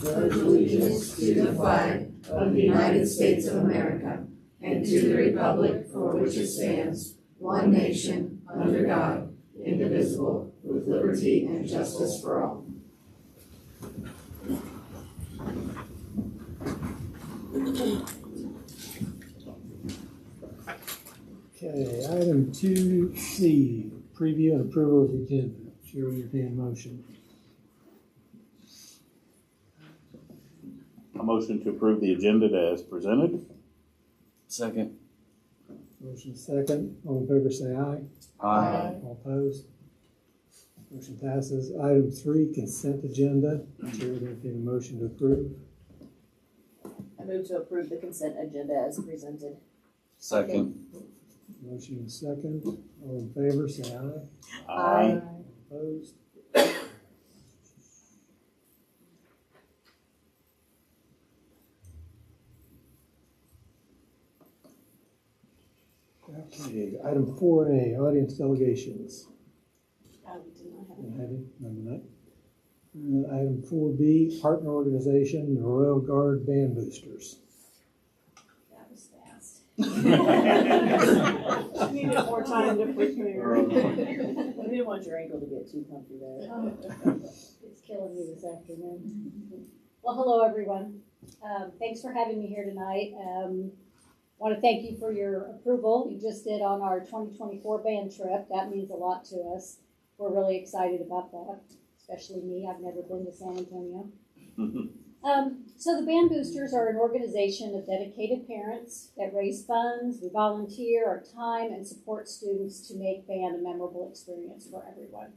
pledge allegiance to the flag of the United States of America and to the republic for which it stands, one nation, under God, indivisible, with liberty and justice for all. Okay, item 2C, preview and approval of the agenda. Chair will entertain a motion. A motion to approve the agenda as presented. Second. Motion second. All in favor say aye. Aye. All opposed? Motion passes. Item 3, consent agenda. Chair will entertain a motion to approve. I move to approve the consent agenda as presented. Second. Motion second. All in favor say aye. Aye. Opposed? Okay, item 4A, audience delegations. We did not have Don't have any, none tonight. Item 4B, partner organization, the Royal Guard Band Boosters. that was fast. Needed more time to prepare. I didn't want your ankle to get too comfy there. It's killing me this afternoon. Well, hello, everyone. Thanks for having me here tonight. Want to thank you for your approval you just did on our 2024 band trip. That means a lot to us. We're really excited about that, especially me. I've never been to San Antonio. So the Band Boosters are an organization of dedicated parents that raise funds, we volunteer our time, and support students to make band a memorable experience for everyone.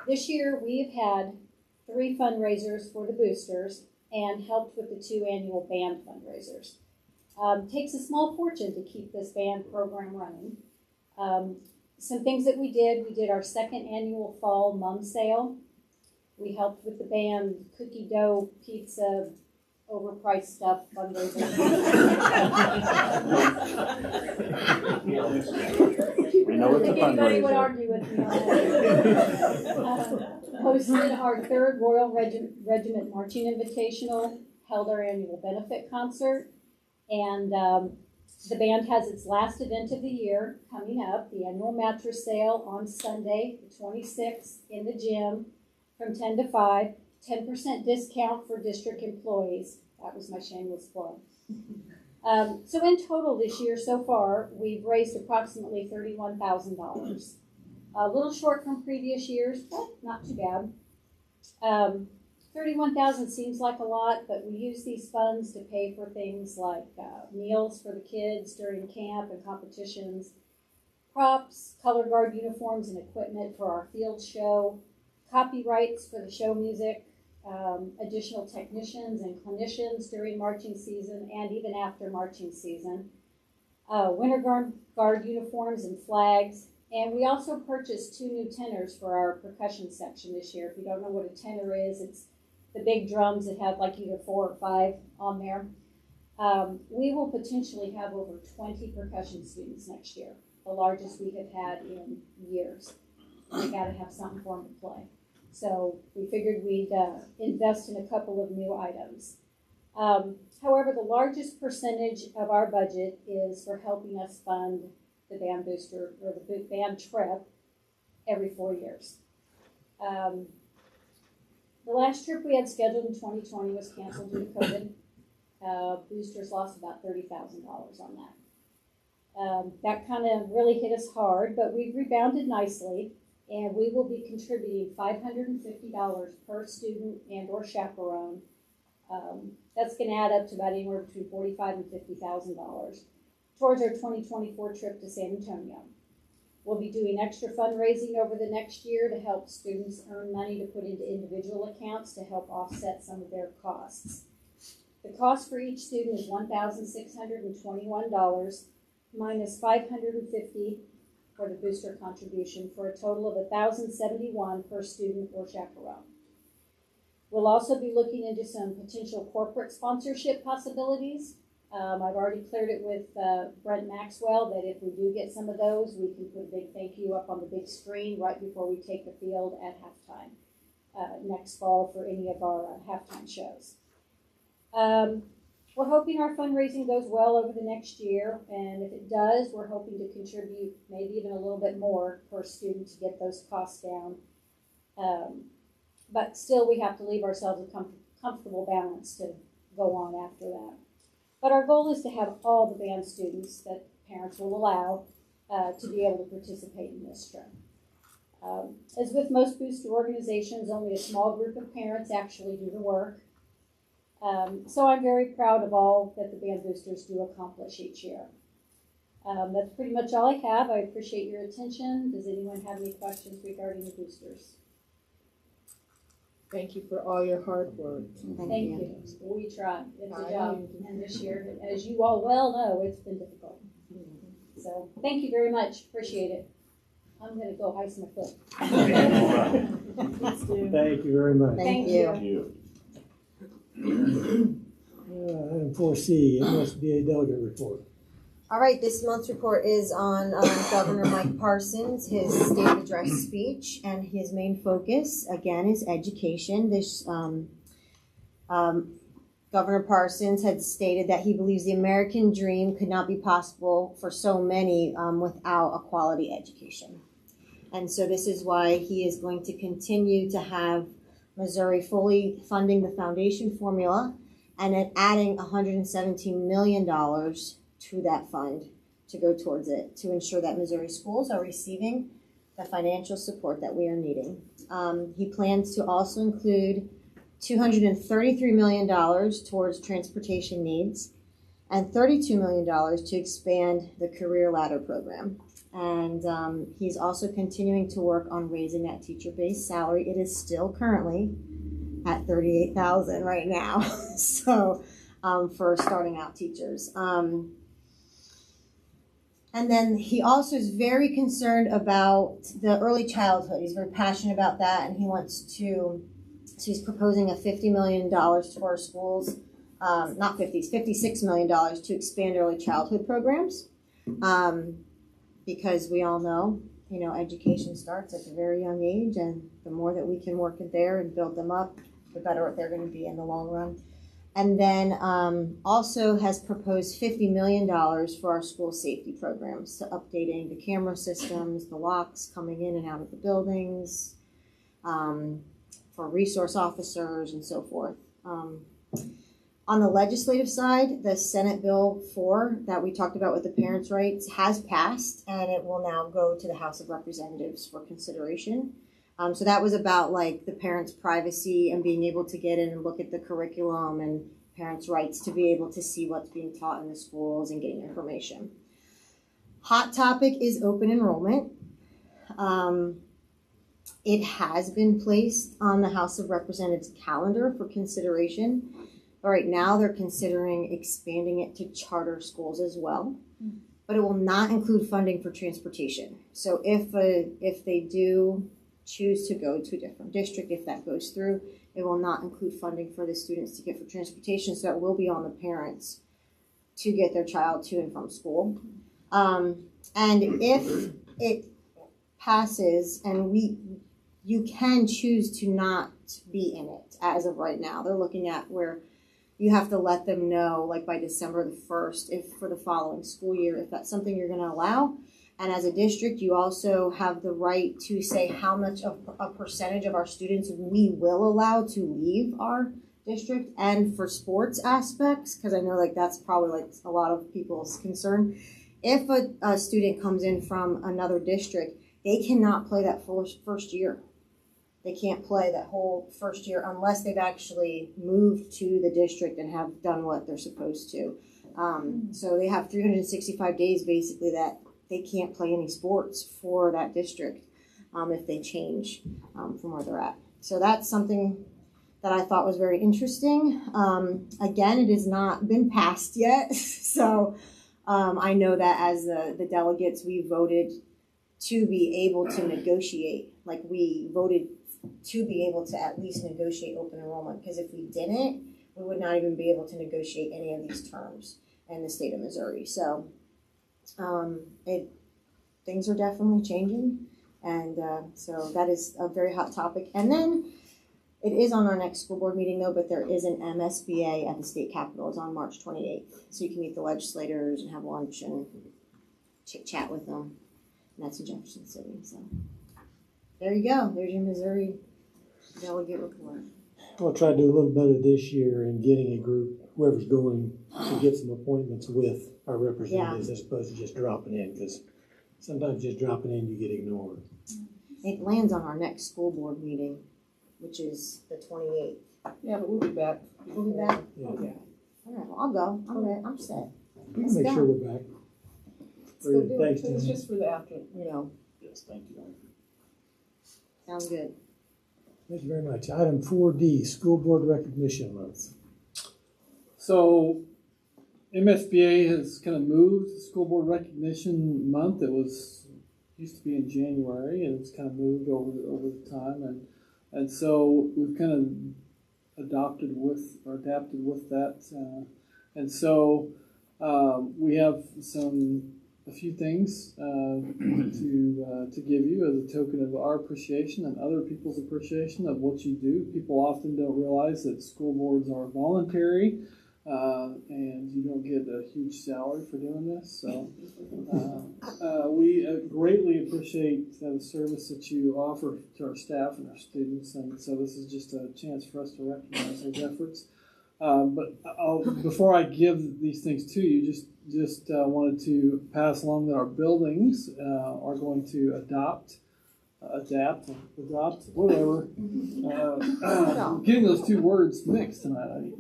This year, we've had 3 fundraisers for the boosters and helped with the 2 annual band fundraisers. Takes a small fortune to keep this band program running. Some things that we did our 2nd annual fall mum sale. We helped with the band cookie dough, pizza, overpriced stuff fundraiser. We know it's a I think anybody would fundraiser. argue with me on that. Hosted our 3rd Royal Regiment Marching Invitational, held our annual benefit concert, and the band has its last event of the year coming up, the annual mattress sale on Sunday, the 26th, in the gym from 10 to 5, 10% discount for district employees. That was my shameless plug. So in total this year so far, we've raised approximately $31,000. A little short from previous years, but not too bad. $31,000 seems like a lot, but we use these funds to pay for things like meals for the kids during camp and competitions, props, color guard uniforms and equipment for our field show, copyrights for the show music, additional technicians and clinicians during marching season and even after marching season, winter guard uniforms and flags, and we also purchased 2 new tenors for our percussion section this year. If you don't know what a tenor is, it's the big drums that have like either 4 or 5 on there. We will potentially have over 20 percussion students next year, the largest we have had in years. We got to have something for them to play. So we figured we'd invest in a couple of new items. However, the largest percentage of our budget is for helping us fund the band booster or the band trip every 4 years. The last trip we had scheduled in 2020 was canceled due to COVID. Boosters lost about $30,000 on that. That kind of really hit us hard, but we've rebounded nicely, and we will be contributing $550 per student and or chaperone. That's going to add up to about anywhere between $45,000 and $50,000 towards our 2024 trip to San Antonio. We'll be doing extra fundraising over the next year to help students earn money to put into individual accounts to help offset some of their costs. The cost for each student is $1,621 minus $550 for the booster contribution for a total of $1,071 per student or chaperone. We'll also be looking into some potential corporate sponsorship possibilities. I've already cleared it with Brent Maxwell that if we do get some of those, we can put a big thank you up on the big screen right before we take the field at halftime. next fall for any of our halftime shows. We're hoping our fundraising goes well over the next year, and if it does, we're hoping to contribute maybe even a little bit more per student to get those costs down. But still, we have to leave ourselves a comfortable balance to go on after that. But our goal is to have all the band students that parents will allow to be able to participate in this trip. As with most booster organizations, only a small group of parents actually do the work. So I'm very proud of all that the band boosters do accomplish each year. That's pretty much all I have. I appreciate your attention. Does anyone have any questions regarding the boosters? Thank you for all your hard work. Thank you. We try. It's a I job. know. And this year, as you all well know, it's been difficult. So thank you very much. Appreciate it. I'm going to go ice my foot. Let's do. Thank you very much. Thank Thank you. you. Item 4C, MSBA delegate report. All right, this month's report is on Governor Mike Parsons, his state address speech, and his main focus, again, is education. Governor Parsons had stated that he believes the American dream could not be possible for so many without a quality education. And so this is why he is going to continue to have Missouri fully funding the foundation formula and then adding $117 million to that fund to go towards it to ensure that Missouri schools are receiving the financial support that we are needing. He plans to also include $233 million towards transportation needs and $32 million to expand the Career Ladder program. And he's also continuing to work on raising that teacher-based salary. It is still currently at $38,000 right now. So for starting out teachers. And then he also is very concerned about the early childhood. He's very passionate about that, and he wants to, so he's proposing a $50 million to our schools, not 50, $56 million to expand early childhood programs. Because we all know, education starts at a very young age, and the more that we can work it there and build them up, the better they're going to be in the long run. And then also has proposed $50 million for our school safety programs, to updating the camera systems, the locks coming in and out of the buildings, for resource officers and so forth. On the legislative side, the Senate Bill 4 that we talked about with the parents' rights has passed, and it will now go to the House of Representatives for consideration. So that was about the parents' privacy and being able to get in and look at the curriculum and parents' rights to be able to see what's being taught in the schools and getting information. Hot topic is open enrollment. It has been placed on the House of Representatives calendar for consideration. But right now they're considering expanding it to charter schools as well. But it will not include funding for transportation. So if they do choose to go to a different district, if that goes through, it will not include funding for the students to get for transportation, so it will be on the parents to get their child to and from school. And if it passes, and you can choose to not be in it as of right now. They're looking at where you have to let them know, by December the 1st, if for the following school year, if that's something you're going to allow. And as a district, you also have the right to say how much of a percentage of our students we will allow to leave our district. And for sports aspects, because I know that's probably a lot of people's concern, if a student comes in from another district, they cannot play that first year. They can't play that whole first year unless they've actually moved to the district and have done what they're supposed to. So they have 365 days basically that they can't play any sports for that district if they change from where they're at. So that's something that I thought was very interesting. Again, it has not been passed yet. So I know that as the delegates, we voted to be able to negotiate. We voted to be able to at least negotiate open enrollment, because if we didn't, we would not even be able to negotiate any of these terms in the state of Missouri. So things are definitely changing, and so that is a very hot topic. And then It is on our next school board meeting though, but there is an MSBA at the state capitol. It's on March 28th. So you can meet the legislators and have lunch and chit chat with them. And that's in Jefferson City. So there you go. There's your Missouri delegate report. I'll try to do a little better this year in getting a group, whoever's going, to get some appointments with our representatives as opposed to just dropping in, because sometimes just dropping in, you get ignored. It lands on our next school board meeting, which is the 28th. Yeah, but we'll be back. We'll be back. Yeah. Okay. All right, well, I'll go. I'm ready. I'm set. Let's Make go. sure we're back. Let's go do Thanks, it. It's Tim. just for the after, you know. Yes, thank you. Sounds good. Thank you very much. Item 4D, School Board Recognition Month. So MSBA has kind of moved the School Board Recognition Month. It used to be in January, and it's kind of moved over the time, and so we've kind of adapted with that, and so we have a few things to give you as a token of our appreciation and other people's appreciation of what you do. People often don't realize that school boards are voluntary, and you don't get a huge salary for doing this. So we greatly appreciate the service that you offer to our staff and our students, and so this is just a chance for us to recognize those efforts. But before I give these things to you, just wanted to pass along that our buildings are going to adapt, whatever. Getting those two words mixed tonight.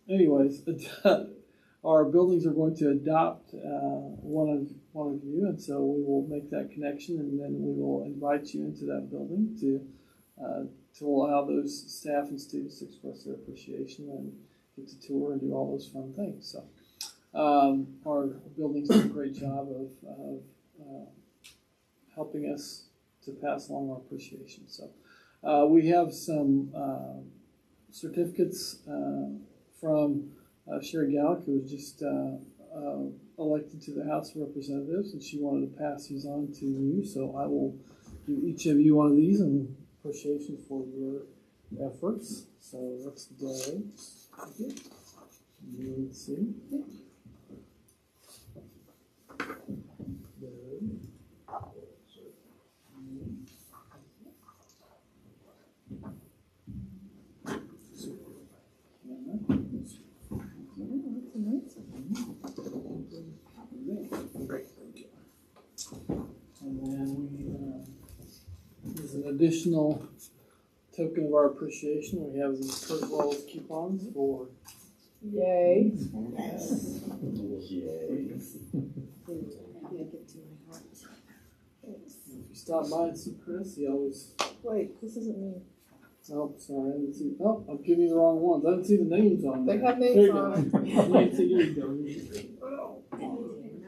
Anyways, our buildings are going to adopt one of you, and so we will make that connection, and then we will invite you into that building to allow those staff and students to express their appreciation and get to tour and do all those fun things. So our buildings do a great job of helping us to pass along our appreciation. So we have some certificates from Sherry Gallick, who was just elected to the House of Representatives, and she wanted to pass these on to you. So I will give each of you one of these and appreciation for your efforts. So that's Doug's. Let's see. Great, thank you. And then as an additional token of our appreciation, we have these Kurt Wells coupons for Yay. If you stop by and see Chris, he always. Wait, this isn't me. Oh, sorry, I didn't see. Oh, I'm giving you the wrong ones. I didn't see the names on They there. have names There you on go. Here you go.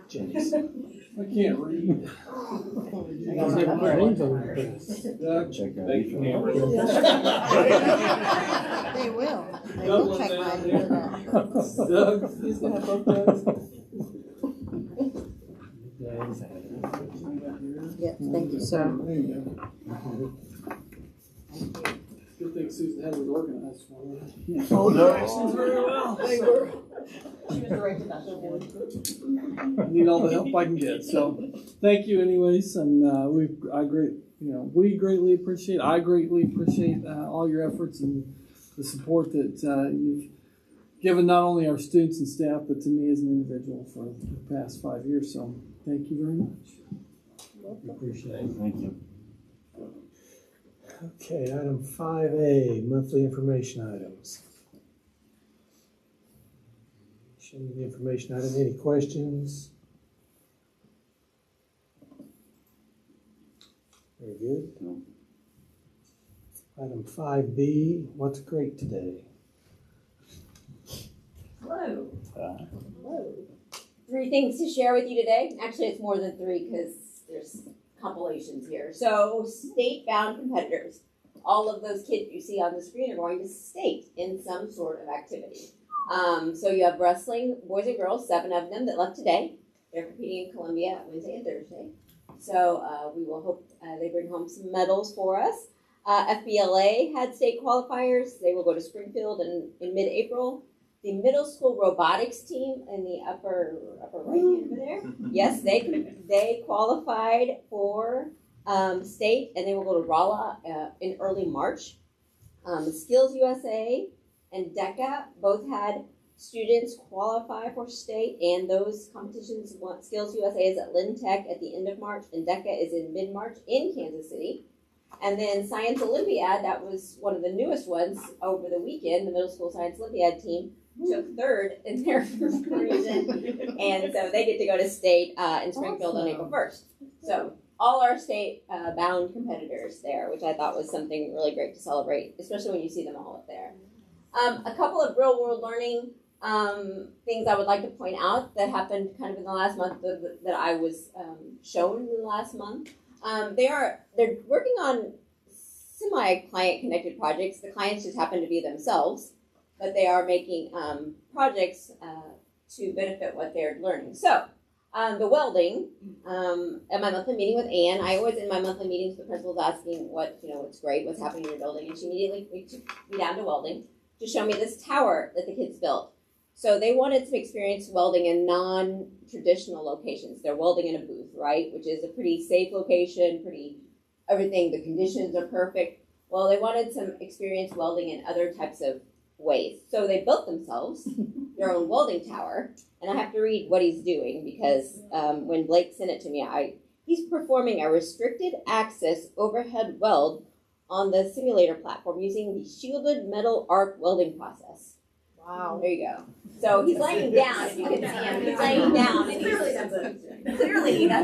Jenny's. I can't read. Doug, Check out. thank you, Amber. They will. They will check mine for that. Doug, he's gonna have both Dougs. Yep, thank you, sir. There you go. Good thing Susan had it organized for me. Oh, no. Directions very well. They were. She was directed at the board. I need all the help I can get. So, thank you, anyways, and we greatly appreciate. I greatly appreciate all your efforts and the support that you've given not only our students and staff, but to me as an individual for the past 5 years. So, thank you very much. We appreciate it. Thank you. Okay, item 5A, monthly information items. Show me the information item. Any questions? Very good. No. Item 5B, what's great today? Hello. Three things to share with you today. Actually, it's more than three because there's compilations here. So, state-bound competitors. All of those kids you see on the screen are going to state in some sort of activity. So you have wrestling, boys and girls, 7 of them that left today. They're competing in Columbia Wednesday and Thursday. So we will hope they bring home some medals for us. FBLA had state qualifiers. They will go to Springfield in mid-April. The middle school robotics team in the upper right hand over there, yes, they qualified for state, and they will go to Rolla in early March. Skills USA and DECA both had students qualify for state, and those competitions, Skills USA is at Lynn Tech at the end of March, and DECA is in mid-March in Kansas City. And then Science Olympiad, that was one of the newest ones over the weekend. The middle school Science Olympiad team took third in their first region, and so they get to go to state in Springfield on April 1st. So all our state bound competitors there, which I thought was something really great to celebrate, especially when you see them all up there. A couple of real world learning things I would like to point out that happened kind of in the last month that I was shown in the last month. They're working on semi-client connected projects. The clients just happen to be themselves, but they are making projects to benefit what they're learning. So the welding, at my monthly meeting with Anne, I always in my monthly meetings the principal was asking what's great, what's happening in your building, and she immediately took me down to welding to show me this tower that the kids built. So they wanted to experience welding in non-traditional locations. They're welding in a booth, right, which is a pretty safe location, everything, the conditions are perfect. Well, they wanted some experience welding in other types of ways. So they built themselves their own welding tower, and I have to read what he's doing because when Blake sent it to me, he's performing a restricted access overhead weld on the simulator platform using the shielded metal arc welding process. Wow. There you go. So he's laying down, if you can see him. He's laying down, and clearly that's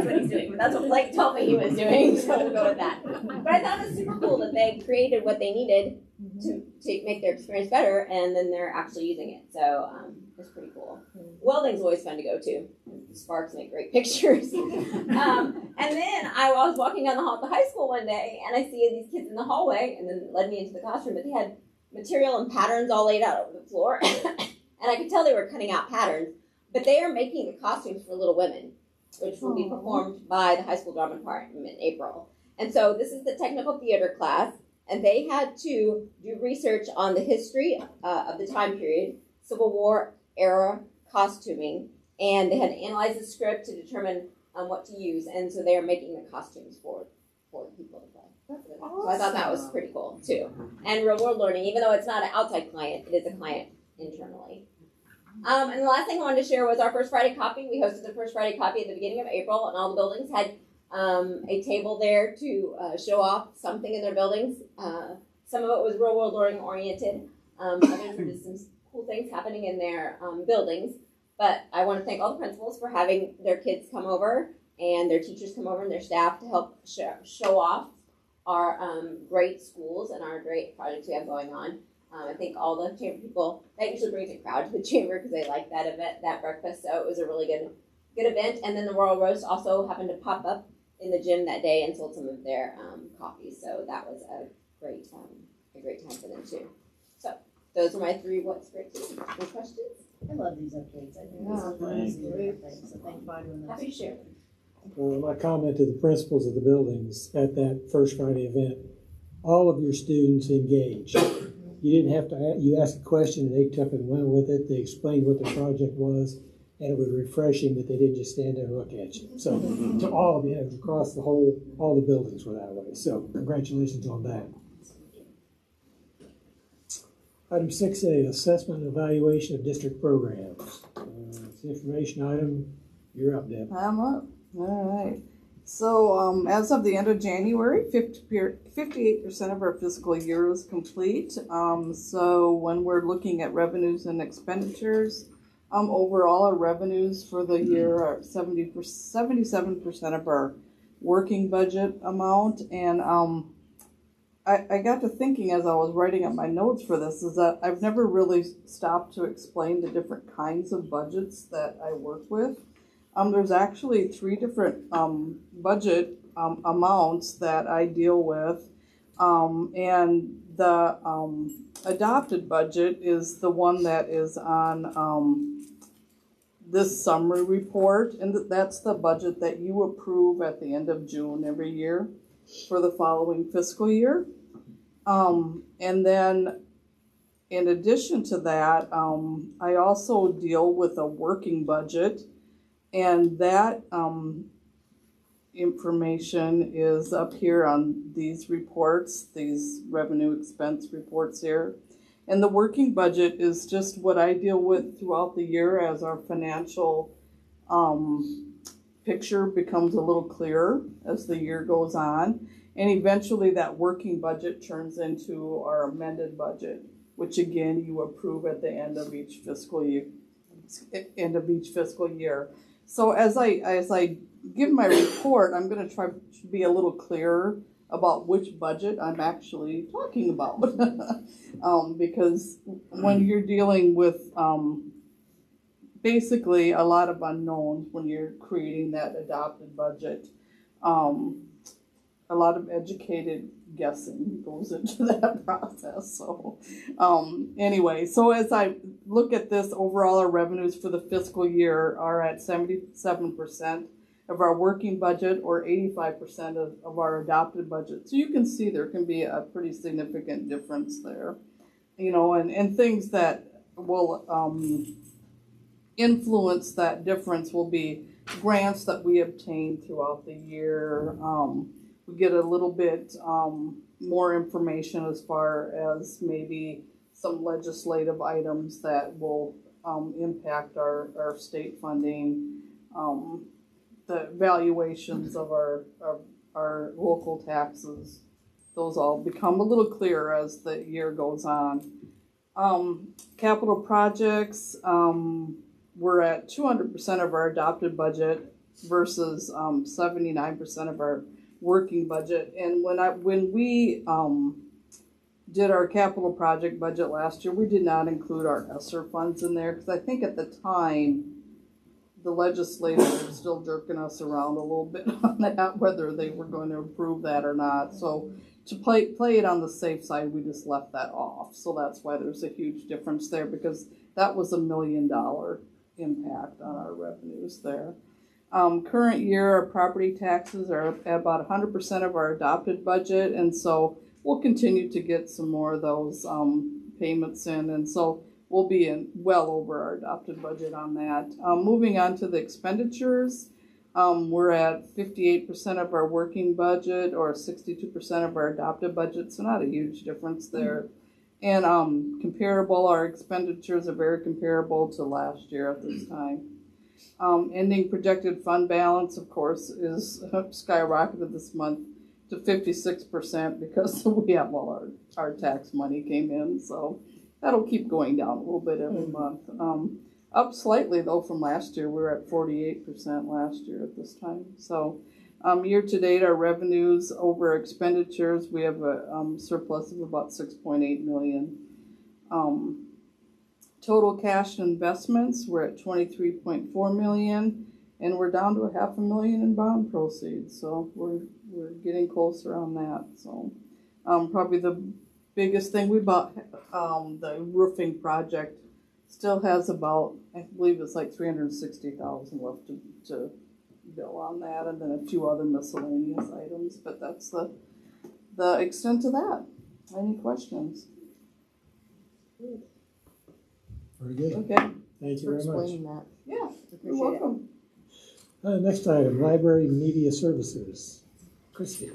what he's doing. But that's what Blake told me he was doing, so we'll go with that. But I thought it was super cool that they created what they needed to make their experience better, and then they're actually using it. So it's pretty cool. Welding's always fun to go to. Sparks make great pictures. And then I was walking down the hall at the high school one day, and I see these kids in the hallway, and then led me into the classroom, but they had material and patterns all laid out over the floor. And I could tell they were cutting out patterns, but they are making the costumes for Little Women, which will be performed by the high school drama department in April. And so this is the technical theater class, and they had to do research on the history of the time period, Civil War era costuming, and they had to analyze the script to determine what to use. And so they are making the costumes for the people to play. So I thought that was pretty cool too. And real world learning, even though it's not an outside client, it is a client internally. And the last thing I wanted to share was our First Friday Coffee. We hosted the First Friday Coffee at the beginning of April, and all the buildings had a table there to show off something in their buildings. Some of it was real world learning oriented. Others were just some cool things happening in their buildings. But I want to thank all the principals for having their kids come over and their teachers come over and their staff to help show off our great schools and our great projects we have going on. I think all the chamber people, that usually brings a crowd to the chamber because they like that event, that breakfast. So it was a really good event. And then the Royal Roast also happened to pop up in the gym that day and sold some of their coffee. So that was a great time for them too. So those are my 3 what's great to. Any questions? I love these updates. I think this is one of the great things. So thank you for doing this. Happy to share. My comment to the principals of the buildings at that First Friday event, all of your students engaged. You didn't have to, you asked a question and they took and went with it. They explained what the project was, and it was refreshing that they didn't just stand there and look at you. So to all of you, it was across the whole, all the buildings were that way. So congratulations on that. Item 6A, assessment and evaluation of district programs. It's an information item. You're up, Deb. I'm up. All right. So as of the end of January, 58% of our fiscal year is complete. So when we're looking at revenues and expenditures, overall our revenues for the year are 77% of our working budget amount. And I got to thinking as I was writing up my notes for this is that I've never really stopped to explain the different kinds of budgets that I work with. There's actually 3 different budget amounts that I deal with, and the adopted budget is the one that is on this summary report, and that's the budget that you approve at the end of June every year for the following fiscal year. And then in addition to that, I also deal with a working budget, and that information is up here on these reports, these revenue expense reports here. And the working budget is just what I deal with throughout the year as our financial picture becomes a little clearer as the year goes on. And eventually that working budget turns into our amended budget, which again you approve at the end of each fiscal year. So as I give my report, I'm going to try to be a little clearer about which budget I'm actually talking about. Because when you're dealing with basically a lot of unknowns when you're creating that adopted budget, a lot of educated guessing goes into that process. So anyway, so as I look at this, overall our revenues for the fiscal year are at 77% of our working budget, or 85% of our adopted budget. So you can see there can be a pretty significant difference there, you know, and things that will influence that difference will be grants that we obtain throughout the year. We get a little bit more information as far as maybe some legislative items that will impact our state funding. The valuations of our local taxes, those all become a little clearer as the year goes on. Capital projects, we're at 200% of our adopted budget versus 79% of our working budget. And when we did our capital project budget last year, we did not include our ESSER funds in there because I think at the time the legislators were still jerking us around a little bit on that, whether they were going to approve that or not. So to play it on the safe side, we just left that off. So that's why there's a huge difference there, because that was $1 million impact on our revenues there. Current year, our property taxes are at about 100% of our adopted budget, and so we'll continue to get some more of those payments in, and so we'll be in well over our adopted budget on that. Moving on to the expenditures, we're at 58% of our working budget, or 62% of our adopted budget, so not a huge difference there. And comparable, our expenditures are very comparable to last year at this time. Ending projected fund balance, of course, is skyrocketed this month to 56% because we have all our tax money came in, so that'll keep going down a little bit every month. Up slightly, though, from last year. We were at 48% last year at this time. So year to date, our revenues over expenditures, we have a surplus of about $6.8 million. Total cash and investments, we're at $23.4 million, and we're down to $500,000 in bond proceeds. So we're getting closer on that. So probably the biggest thing we bought, the roofing project, still has about, I believe it's like $360,000 left to bill on that, and then a few other miscellaneous items. But that's the extent of that. Any questions? Very good. Okay. Thank you For very much. explaining that. Yeah, you're Appreciate it. welcome. Next item, library media services. Christie.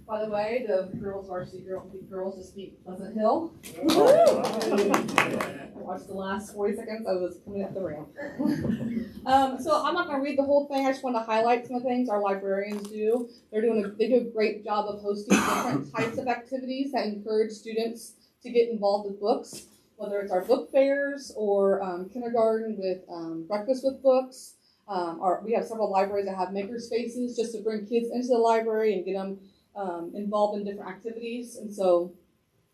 By the way, the girls varsity girls just beat Pleasant Hill. I watched the last 40 seconds. I was coming up the ramp. So I'm not going to read the whole thing. I just want to highlight some of the things our librarians do. They do a great job of hosting different types of activities that encourage students to get involved with books, whether it's our book fairs or kindergarten with breakfast with books. We have several libraries that have maker spaces just to bring kids into the library and get them involved in different activities. And so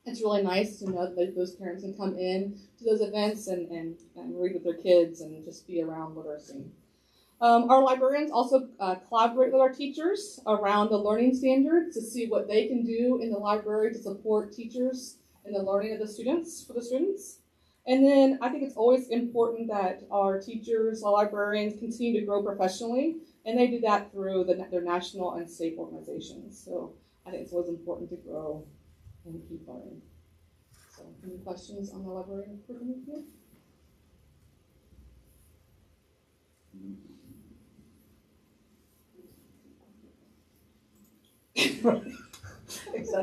it's really nice to know that those parents can come in to those events and read with their kids and just be around literacy. Our librarians also collaborate with our teachers around the learning standards to see what they can do in the library to support teachers in the learning of the students, for the students. And then I think it's always important that our teachers, our librarians, continue to grow professionally, and they do that through their national and state organizations. So I think it's always important to grow and keep learning. So, any questions on the librarian improvement review?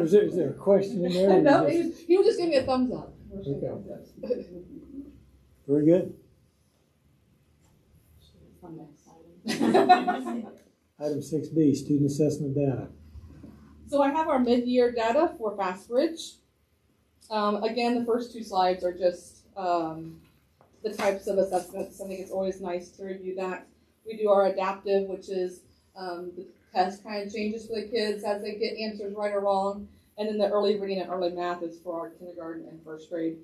Is there a question in there? or No, you just- he was just giving me a thumbs up. Okay. Very good. On next item. Item 6B, student assessment data. So I have our mid-year data for FastBridge. Again, the first two slides are just the types of assessments. I think it's always nice to review that. We do our adaptive, which is the test kind of changes for the kids as they get answers right or wrong. And then the early reading and early math is for our kindergarten and first grade.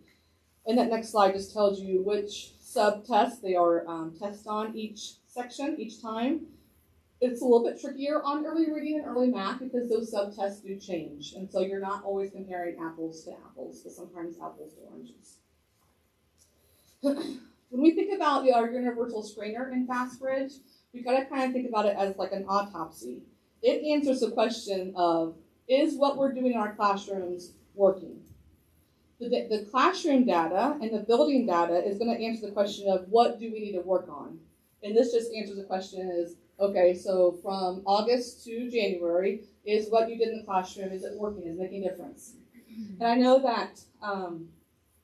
And that next slide just tells you which sub-tests they are tested on each section, each time. It's a little bit trickier on early reading and early math because those sub-tests do change. And so you're not always comparing apples to apples, but sometimes apples to oranges. When we think about our universal screener in FastBridge, we gotta kind of think about it as like an autopsy. It answers the question of, is what we're doing in our classrooms working? The classroom data and the building data is going to answer the question of what do we need to work on? And this just answers the question is, okay, so from August to January, is what you did in the classroom, is it working, is it making a difference? And I know that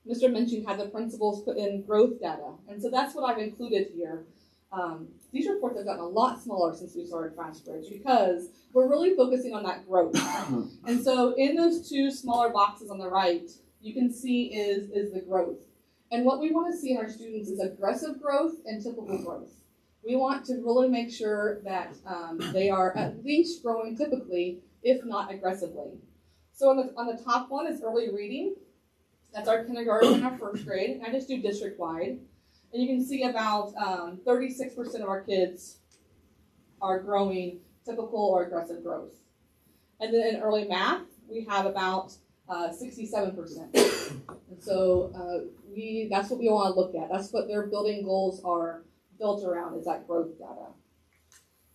Mr. Minchin had the principals put in growth data, and so that's what I've included here. These reports have gotten a lot smaller since we started FastBridge because we're really focusing on that growth. And so in those two smaller boxes on the right, you can see is the growth. And what we want to see in our students is aggressive growth and typical growth. We want to really make sure that they are at least growing typically, if not aggressively. So on the top one is early reading. That's our kindergarten and our first grade. And I just do district-wide. And you can see about 36% of our kids are growing typical or aggressive growth. And then in early math, we have about 67%. And so that's what we want to look at. That's what their building goals are built around, is that growth data.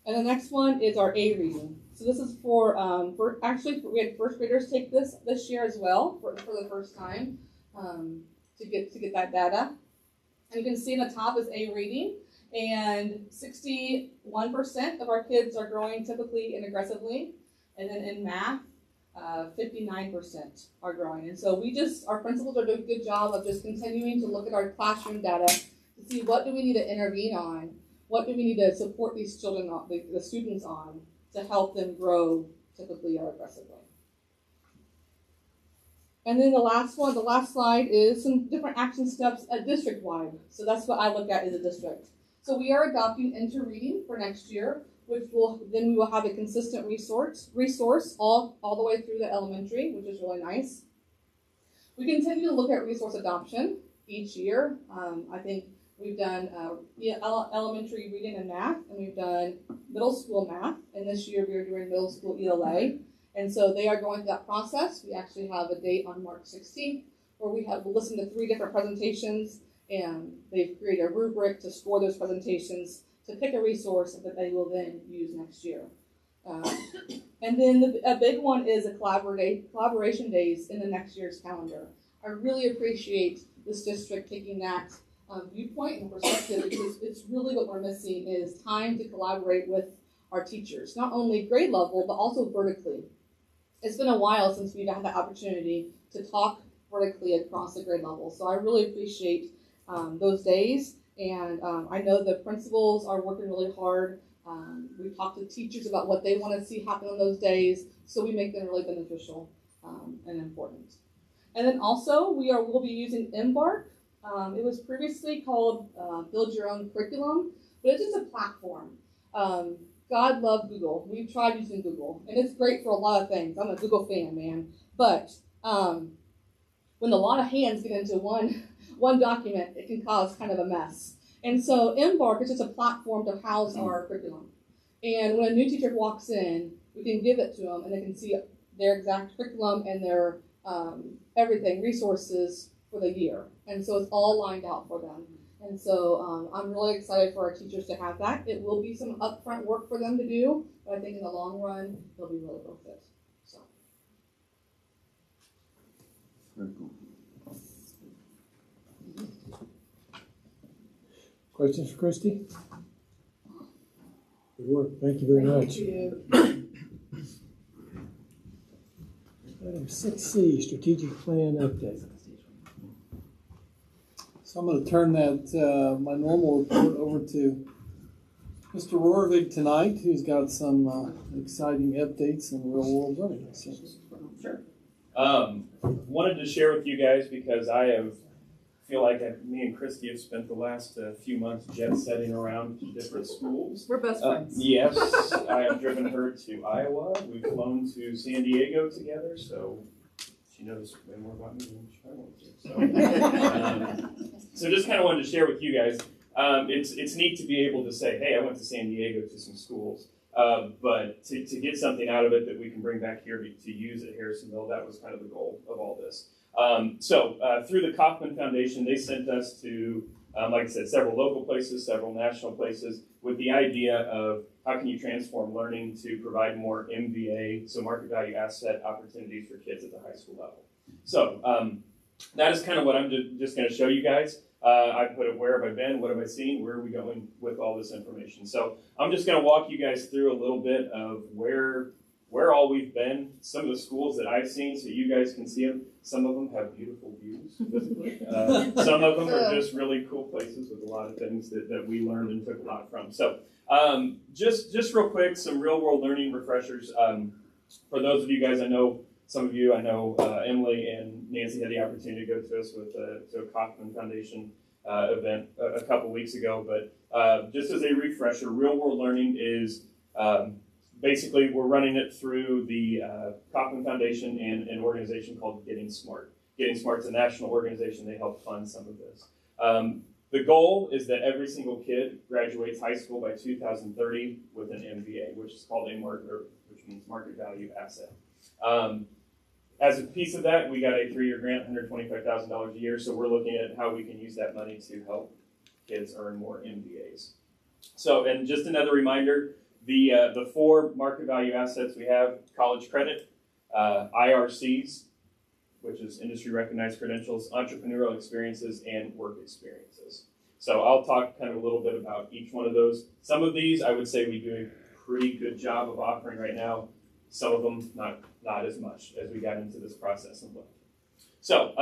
And the next one is our A reading. So this is for we had first graders take this year as well for the first time to get that data. And you can see in the top is A reading, and 61% of our kids are growing typically and aggressively. And then in math, 59% are growing. And so our principals are doing a good job of just continuing to look at our classroom data to see what do we need to intervene on, what do we need to support these children, the students on, to help them grow typically or aggressively. And then the last slide is some different action steps at district-wide. So that's what I look at as a district. So we are adopting InterReading for next year, which we will have a consistent resource all the way through the elementary, which is really nice. We continue to look at resource adoption each year. I think we've done elementary reading and math, and we've done middle school math, and this year we are doing middle school ELA. And so they are going through that process. We actually have a date on March 16th where we have listened to 3 different presentations, and they've created a rubric to score those presentations to pick a resource that they will then use next year. And then a big one is a collaboration days in the next year's calendar. I really appreciate this district taking that viewpoint and perspective, because it's really what we're missing is time to collaborate with our teachers, not only grade level, but also vertically. It's been a while since we've had the opportunity to talk vertically across the grade level. So I really appreciate those days. And I know the principals are working really hard. We talk to teachers about what they want to see happen on those days, so we make them really beneficial and important. And then also, we'll be using Embark. It was previously called Build Your Own Curriculum, but it's just a platform. God love Google. We've tried using Google, and it's great for a lot of things. I'm a Google fan, man. But when a lot of hands get into one document, it can cause kind of a mess. And so Embark is just a platform to house our curriculum. And when a new teacher walks in, we can give it to them, and they can see their exact curriculum and their everything, resources for the year. And so it's all lined out for them. And so I'm really excited for our teachers to have that. It will be some upfront work for them to do, but I think in the long run, they'll be really worth it. So Very cool. Questions for Christy? Good work. Thank you very much. Item 6C, strategic plan update. So I'm going to turn that my normal report over to Mr. Rorvig tonight, who's got some exciting updates in real world learning. So. Sure. Wanted to share with you guys because feel like me and Christy have spent the last few months jet setting around different schools. We're best friends. Yes, I have driven her to Iowa. We've flown to San Diego together, so she knows way more about me than I want to. So just kind of wanted to share with you guys. It's neat to be able to say, hey, I went to San Diego to some schools. But to get something out of it that we can bring back here to use at Harrisonville, that was kind of the goal of all this. Through the Kauffman Foundation, they sent us to, like I said, several local places, several national places, with the idea of how can you transform learning to provide more MVA, so market value asset opportunities for kids at the high school level. So that is kind of what I'm just going to show you guys. I put it, where have I been, what have I seen, where are we going with all this information. So I'm just going to walk you guys through a little bit of where all we've been, some of the schools that I've seen so you guys can see them. Some of them have beautiful views. Some of them are just really cool places with a lot of things that we learned and took a lot from. So just real quick, some real world learning refreshers. For those of you guys, some of you, I know Emily and Nancy had the opportunity to go to us with a Kauffman Foundation event a couple weeks ago. But just as a refresher, real world learning is basically we're running it through the Kauffman Foundation and an organization called Getting Smart. Getting Smart's a national organization. They help fund some of this. The goal is that every single kid graduates high school by 2030 with an MVA, which is called which means market value asset. As a piece of that, we got a 3-year grant, $125,000 a year. So we're looking at how we can use that money to help kids earn more MVAs. So, and just another reminder, the 4 market value assets we have: college credit, IRCs, which is industry recognized credentials, entrepreneurial experiences, and work experiences. So I'll talk kind of a little bit about each one of those. Some of these I would say we do a pretty good job of offering right now. Some of them not as much as we got into this process and looked. So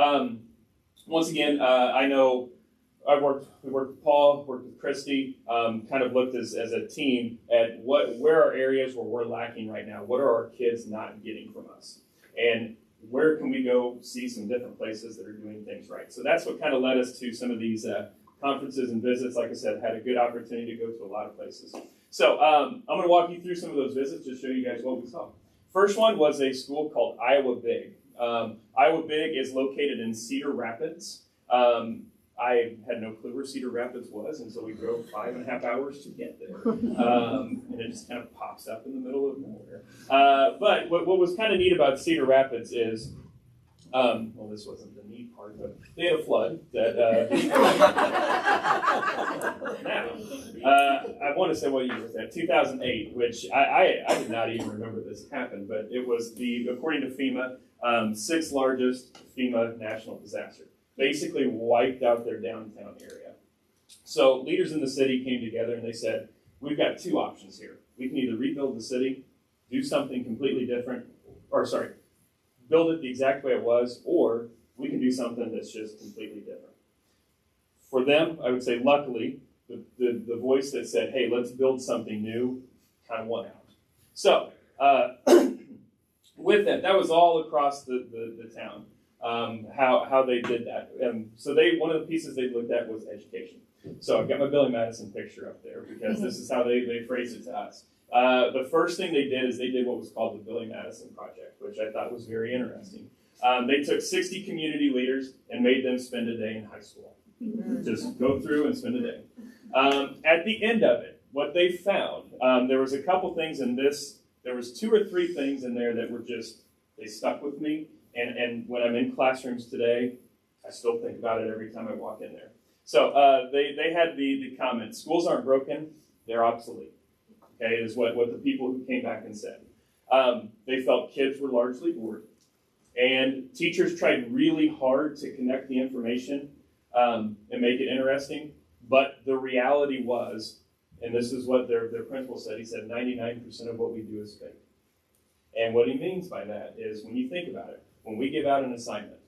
once again, I know we worked with Paul, worked with Christy, kind of looked as a team at where are areas where we're lacking right now. What are our kids not getting from us? And where can we go see some different places that are doing things right? So that's what kind of led us to some of these conferences and visits. Like I said, had a good opportunity to go to a lot of places. So I'm going to walk you through some of those visits to show you guys what we saw. First one was a school called Iowa Big. Iowa Big is located in Cedar Rapids. I had no clue where Cedar Rapids was, and so we drove 5.5 hours to get there. And it just kind of pops up in the middle of nowhere. But what was kind of neat about Cedar Rapids is, well, this wasn't the neat part, but they had a flood that, I want to say what year was that? 2008, which I did not even remember this happened, but it was according to FEMA, 6th largest FEMA national disaster. Basically wiped out their downtown area. So leaders in the city came together and they said, we've got 2 options here. We can either rebuild the city, do something completely different, build it the exact way it was, or we can do something that's just completely different. For them, I would say, luckily, the voice that said, hey, let's build something new, kind of won out. So with that was all across the town. How they did that. So one of the pieces they looked at was education. So I've got my Billy Madison picture up there because this is how they phrased it to us. The first thing they did is they did what was called the Billy Madison Project, which I thought was very interesting. They took 60 community leaders and made them spend a day in high school. Just go through and spend a day. At the end of it, what they found, there was a couple things in this, there was 2 or 3 things in there that were they stuck with me. And when I'm in classrooms today, I still think about it every time I walk in there. So they had the comment, schools aren't broken, they're obsolete. Okay, is what the people who came back and said. They felt kids were largely bored, And teachers tried really hard to connect the information and make it interesting. But the reality was, and this is what their principal said, he said 99% of what we do is fake. And what he means by that is, when you think about it, when we give out an assignment,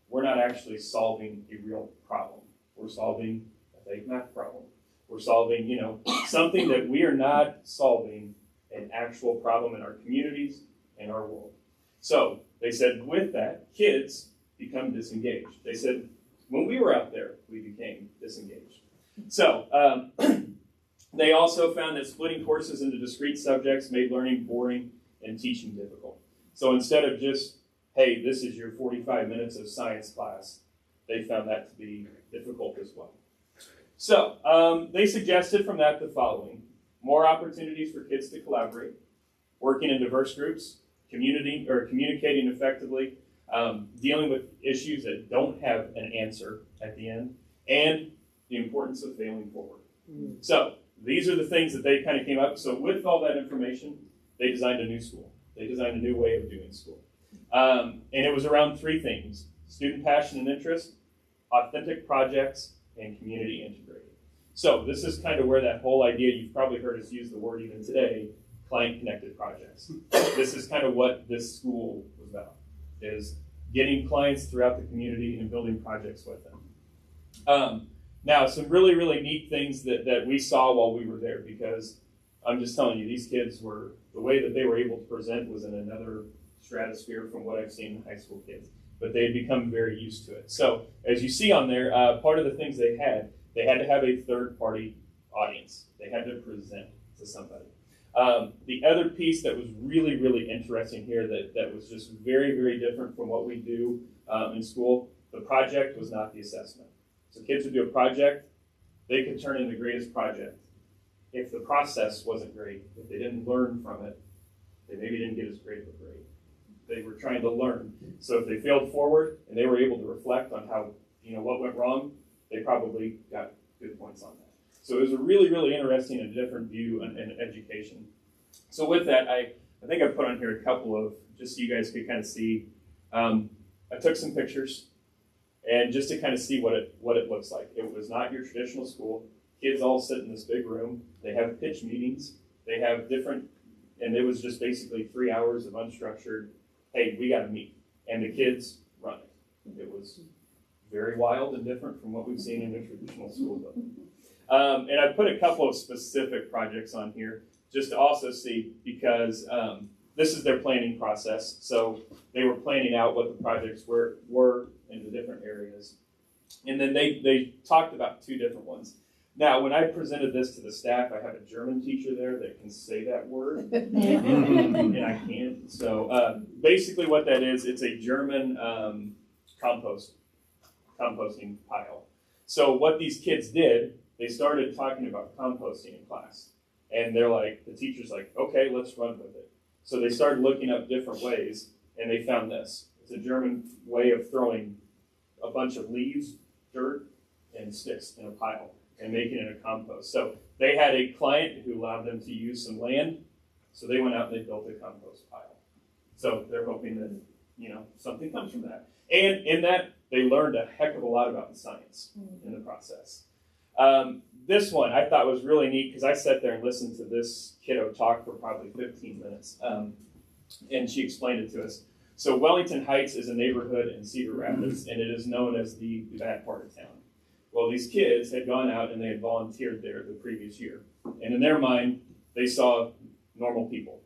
we're not actually solving a real problem. We're solving a fake math problem. We're solving, something that we are not solving an actual problem in our communities and our world. So they said with that, kids become disengaged. They said, when we were out there, we became disengaged. So they also found that splitting courses into discrete subjects made learning boring and teaching difficult. So instead of just, hey, this is your 45 minutes of science class, they found that to be difficult as well. So they suggested from that the following: more opportunities for kids to collaborate, working in diverse groups, communicating effectively, dealing with issues that don't have an answer at the end, and the importance of failing forward. So these are the things that they kind of came up. So with all that information, they designed a new school. They designed a new way of doing school. And it was around three things: student passion and interest, authentic projects, and community integrated. So this is kind of where that whole idea, you've probably heard us use the word even today, client-connected projects. This is kind of what this school was about, is getting clients throughout the community and building projects with them. Now, some really, really neat things that we saw while we were there, because I'm just telling you, these kids were, the way that they were able to present was in another stratosphere from what I've seen in high school kids. But they had become very used to it. So as you see on there, part of the things they had to have a third-party audience. They had to present to somebody. The other piece that was really, really interesting here that was just very, very different from what we do in school, the project was not the assessment. So kids would do a project, they could turn in the greatest project. If the process wasn't great, if they didn't learn from it, they maybe didn't get as great of a grade. They were trying to learn. So if they failed forward and they were able to reflect on how, what went wrong, they probably got good points on that. So it was a really, really interesting and different view in education. So with that, I think I put on here a couple of, just so you guys could kind of see, I took some pictures, and just to kind of see what it looks like. It was not your traditional school. Kids all sit in this big room. They have pitch meetings. They have different, and it was just basically 3 hours of unstructured, hey, we got to meet. And the kids run it. It was very wild and different from what we've seen in a traditional school building. And I put a couple of specific projects on here just to also see, because this is their planning process. So they were planning out what the projects were in the different areas. And then they talked about two different ones. Now, when I presented this to the staff, I have a German teacher there that can say that word, and I can't. So basically what that is, it's a German composting pile. So what these kids did, they started talking about composting in class. And they're like, the teacher's like, okay, let's run with it. So they started looking up different ways, and they found this. It's a German way of throwing a bunch of leaves, dirt, and sticks in a pile and making it a compost. So they had a client who allowed them to use some land, so they went out and they built a compost pile. So they're hoping that, something comes from that. And in that, they learned a heck of a lot about the science in the process. This one I thought was really neat because I sat there and listened to this kiddo talk for probably 15 minutes. And she explained it to us. So Wellington Heights is a neighborhood in Cedar Rapids, and it is known as the bad part of town. Well, these kids had gone out and they had volunteered there the previous year. And in their mind, they saw normal people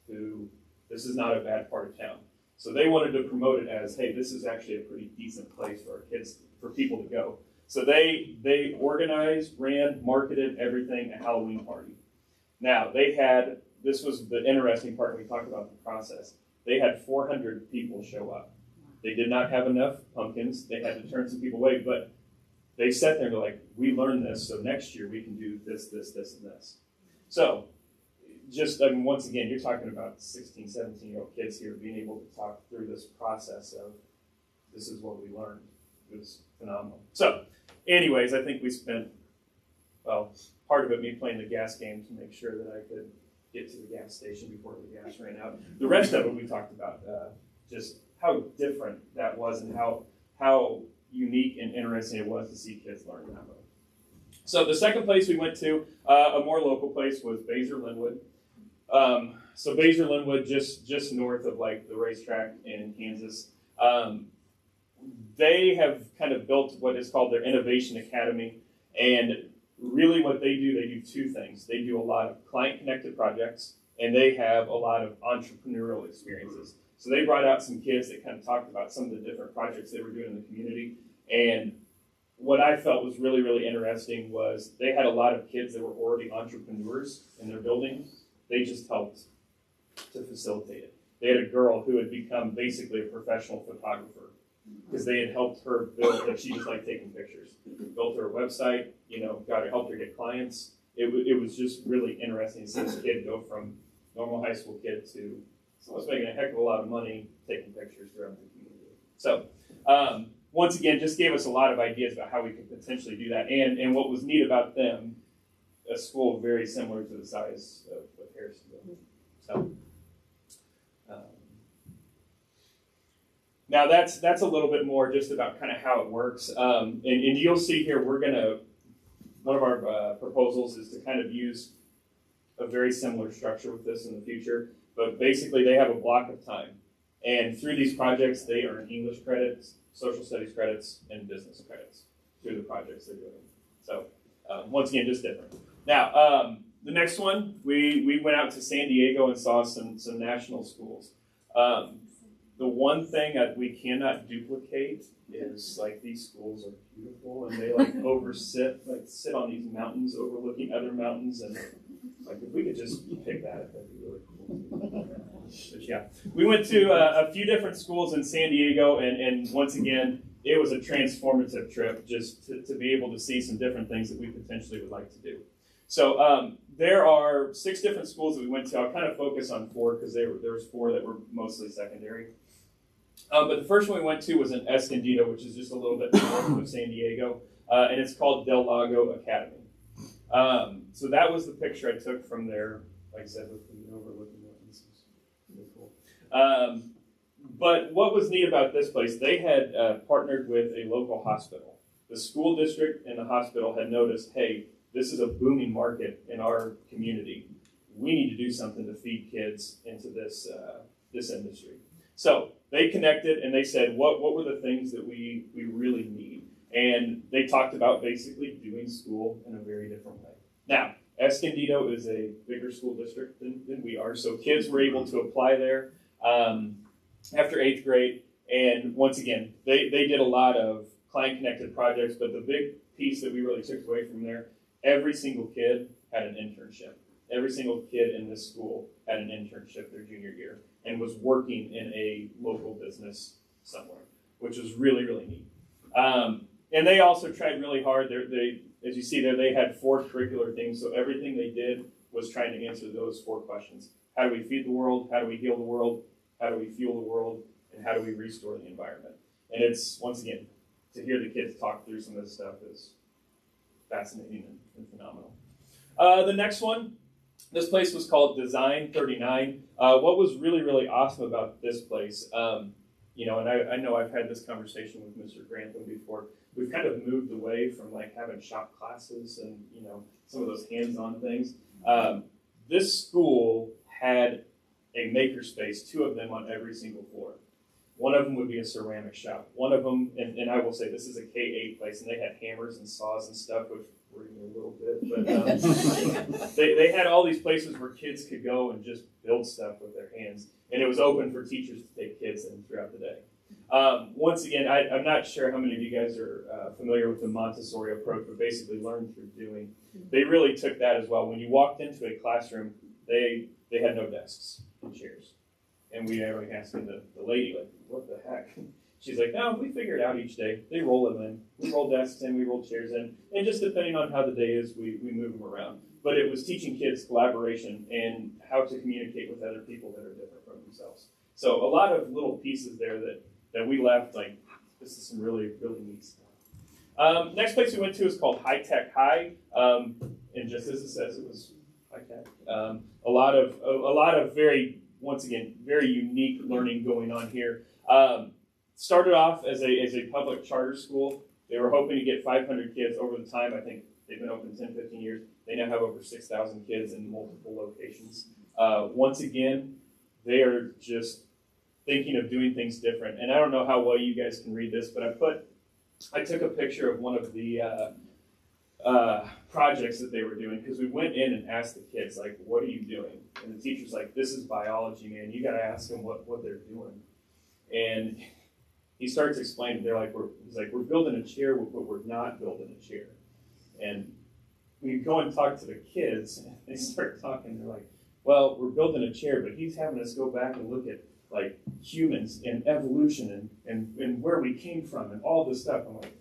who, this is not a bad part of town. So they wanted to promote it as, hey, this is actually a pretty decent place for our kids, for people to go. So they organized, ran, marketed everything, a Halloween party. Now, this was the interesting part when we talked about the process. They had 400 people show up. They did not have enough pumpkins. They had to turn some people away, but they sat there and they're like, we learned this, so next year we can do this, this, this, and this. So once again, you're talking about 16, 17-year-old kids here being able to talk through this process of this is what we learned. It was phenomenal. So anyways, I think we spent, part of it me playing the gas game to make sure that I could get to the gas station before the gas ran out. The rest of it we talked about just different that was and how unique and interesting it was to see kids learn that way. So the second place we went to, a more local place, was Baser Linwood. So Baser Linwood, just north of like the racetrack in Kansas. They have kind of built what is called their Innovation Academy, and really what they do two things. They do a lot of client-connected projects, and they have a lot of entrepreneurial experiences. So they brought out some kids that kind of talked about some of the different projects they were doing in the community. And what I felt was really, really interesting was they had a lot of kids that were already entrepreneurs in their building. They just helped to facilitate it. They had a girl who had become basically a professional photographer because they had helped her build, like she just liked taking pictures. Built her a website, helped her get clients. It was just really interesting to see this kid go from normal high school kid to someone's making a heck of a lot of money taking pictures throughout the community. So once again, just gave us a lot of ideas about how we could potentially do that. And what was neat about them, a school very similar to the size of Harrisonville. So now that's a little bit more just about kind of how it works. And you'll see here, one of our proposals is to kind of use a very similar structure with this in the future. But basically, they have a block of time. And through these projects, they earn English credits, social studies credits, and business credits through the projects they're doing. So once again, just different. Now, the next one, we went out to San Diego and saw some national schools. The one thing that we cannot duplicate is like these schools are beautiful and they sit on these mountains overlooking other mountains, and like if we could just pick that up, that'd be really cool. But yeah, we went to a few different schools in San Diego, and once again, it was a transformative trip just to be able to see some different things that we potentially would like to do. So there are 6 different schools that we went to. I'll kind of focus on 4 because there was 4 that were mostly secondary. But the first one we went to was in Escondido, which is just a little bit north of San Diego, and it's called Del Lago Academy. So that was the picture I took from there, like I said, with the overlooking mountains. Really cool. But what was neat about this place, they had partnered with a local hospital. The school district and the hospital had noticed, hey, this is a booming market in our community. We need to do something to feed kids into this industry. So they connected and they said, what were the things that we really need? And they talked about basically doing school in a very different way. Now, Escondido is a bigger school district than we are, so kids were able to apply there after 8th grade. And once again, they did a lot of client-connected projects, but the big piece that we really took away from there, every single kid had an internship. Every single kid in this school had an internship their junior year and was working in a local business somewhere, which was really, really neat. And they also tried really hard. They, as you see there, they had 4 curricular things, so everything they did was trying to answer those 4 questions. How do we feed the world? How do we heal the world? How do we fuel the world? And how do we restore the environment? And it's, once again, to hear the kids talk through some of this stuff is fascinating and phenomenal. The next one, this place was called Design 39. What was really, really awesome about this place, and I know I've had this conversation with Mr. Grantham before, we've kind of moved away from like having shop classes and, some of those hands-on things. This school had a makerspace, 2 of them on every single floor. One of them would be a ceramic shop. One of them, and I will say this is a K-8 place, and they had hammers and saws and stuff, which worried me a little bit. But they had all these places where kids could go and just build stuff with their hands. And it was open for teachers to take kids in throughout the day. Once again, I'm not sure how many of you guys are familiar with the Montessori approach, but basically learn through doing. They really took that as well. When you walked into a classroom, they had no desks and chairs. And we were asking the lady, like, what the heck? She's like, no, we figure it out each day. They roll them in. We roll desks in, we roll chairs in. And just depending on how the day is, we move them around. But it was teaching kids collaboration and how to communicate with other people that are different from themselves. So a lot of little pieces there that we left, like, this is some really, really neat stuff. Next place we went to is called High Tech High. And just as it says, it was high tech. A lot of very, once again, very unique learning going on here. Started off as a public charter school. They were hoping to get 500 kids over the time. I think they've been open 10, 15 years. They now have over 6,000 kids in multiple locations. Once again, they are just thinking of doing things different. And I don't know how well you guys can read this, but I took a picture of one of the projects that they were doing, because we went in and asked the kids, like, what are you doing? And the teacher's like, this is biology, man. You got to ask them what they're doing. And he starts explaining. He's like, we're building a chair, but we're not building a chair. And we go and talk to the kids, and they start talking. They're like, well, we're building a chair, but he's having us go back and look at like humans and evolution and where we came from and all this stuff. I'm like,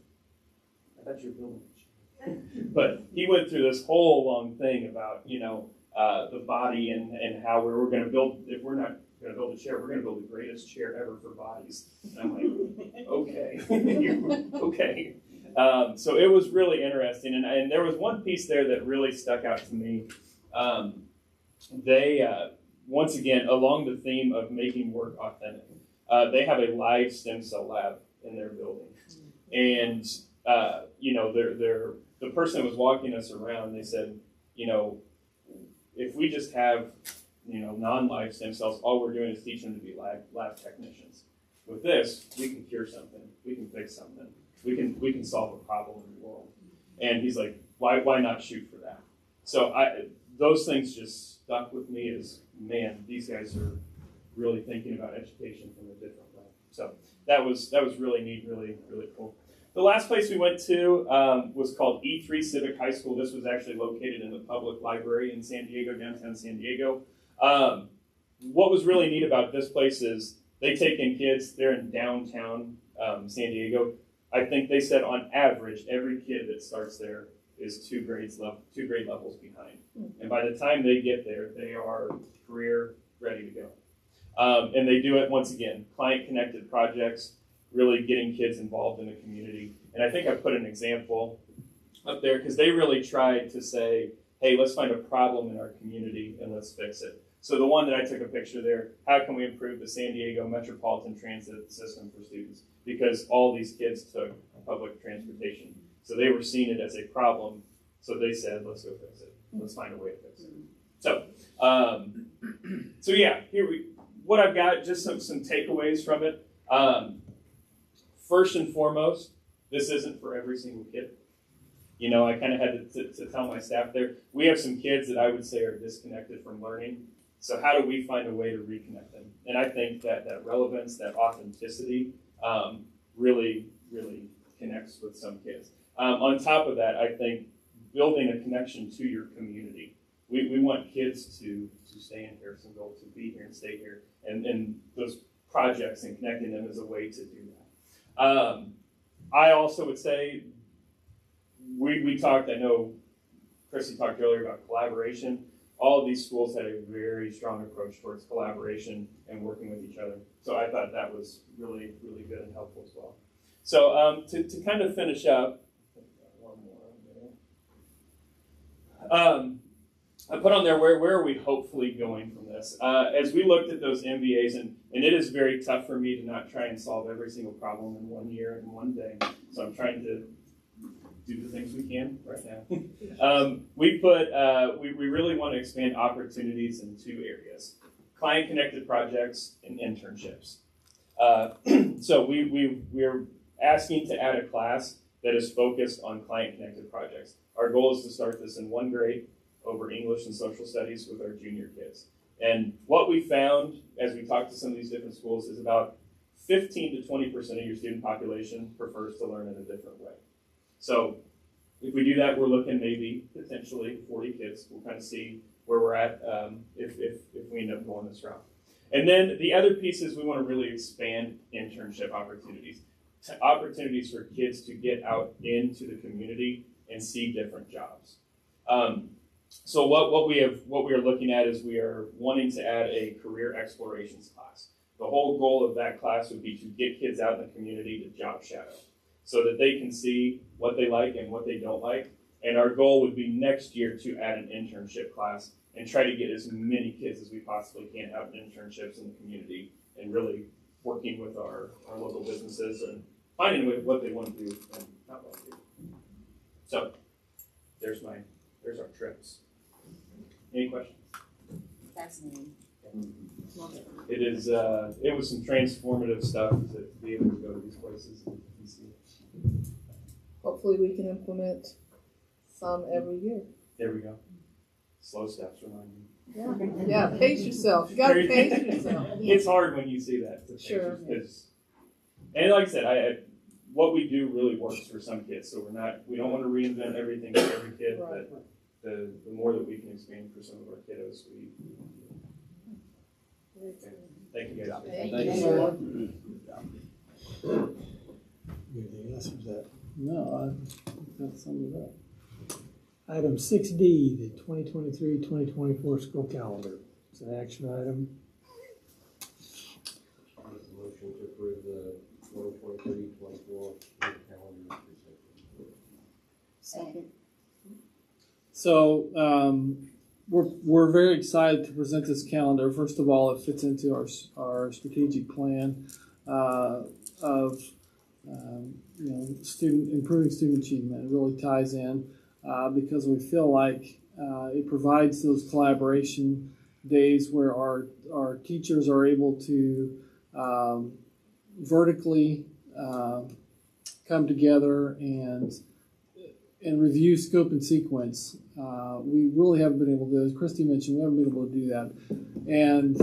I thought you were building a chair. But he went through this whole long thing about, the body and how we're going to build, if we're not going to build a chair, we're going to build the greatest chair ever for bodies. And I'm like, okay, okay. So it was really interesting. And there was one piece there that really stuck out to me. They, once again, along the theme of making work authentic, they have a live stem cell lab in their building. And, the person that was walking us around, they said, if we just have, non-live stem cells, all we're doing is teaching them to be lab technicians. With this, we can cure something. We can fix something. We can solve a problem in the world. And he's like, why not shoot for that? So those things just stuck with me as, man, these guys are really thinking about education from a different way. So that was really neat, really, really cool. The last place we went to was called E3 Civic High School. This was actually located in the public library in San Diego, downtown San Diego. What was really neat about this place is they take in kids. They're in downtown San Diego. I think they said on average, every kid that starts there is two grade levels behind. And by the time they get there, they are career ready to go. And they do it, once again, client-connected projects, really getting kids involved in the community. And I think I put an example up there because they really tried to say, hey, let's find a problem in our community and let's fix it. So the one that I took a picture there, how can we improve the San Diego metropolitan transit system for students? Because all these kids took public transportation. So they were seeing it as a problem. So they said, let's go fix it. Let's find a way to fix it. So yeah, what I've got, just some takeaways from it. First and foremost, this isn't for every single kid. I kind of had to tell my staff there, we have some kids that I would say are disconnected from learning. So how do we find a way to reconnect them? And I think that relevance, that authenticity, really, really connects with some kids. On top of that, I think building a connection to your community. We want kids to stay in Harrisonville, to be here and stay here. And those projects and connecting them is a way to do that. I also would say, we talked, I know Chrissy talked earlier about collaboration. All of these schools had a very strong approach towards collaboration and working with each other. So I thought that was really, really good and helpful as well. So to kind of finish up, one more. I put on there, where are we hopefully going from this? As we looked at those MBAs, and it is very tough for me to not try and solve every single problem in 1 year and 1 day. So I'm trying to do the things we can right now. We really want to expand opportunities in 2 areas: client-connected projects and internships. So we're asking to add a class that is focused on client-connected projects. Our goal is to start this in 1 grade over English and social studies with our junior kids. And what we found as we talked to some of these different schools is about 15 to 20% of your student population prefers to learn in a different way. So if we do that, we're looking maybe potentially 40 kids. We'll kind of see where we're at if we end up going this route. And then the other piece is we want to really expand internship opportunities. Opportunities for kids to get out into the community and see different jobs. So what we are looking at is we are wanting to add a career explorations class. The whole goal of that class would be to get kids out in the community to job shadow so that they can see what they like and what they don't like. And our goal would be next year to add an internship class and try to get as many kids as we possibly can out in internships in the community and really working with our local businesses and finding what they want to do and not want to do. So there's our trips. Any questions? Fascinating. It was some transformative stuff to be able to go to these places and see. Hopefully we can implement some every year. There we go. Slow steps remind me. Yeah, pace yourself. You gotta pace yourself. It's hard when you see that. Sure. And like I said, what we do really works for some kids. So we don't want to reinvent everything for every kid, Right. but the more that we can expand for some of our kiddos, thank you guys. Thank you, sir. Anything else with that? No, I think that sums it up. Item 6D, the 2023-2024 school calendar. It's an action item. Make a motion to approve the 2023-24 calendar. Second. So we're very excited to present this calendar. First of all, it fits into our strategic plan of improving student achievement. It really ties in because we feel like it provides those collaboration days where our teachers are able to vertically come together and review scope and sequence. We really haven't been able to, as Christy mentioned, we haven't been able to do that. And,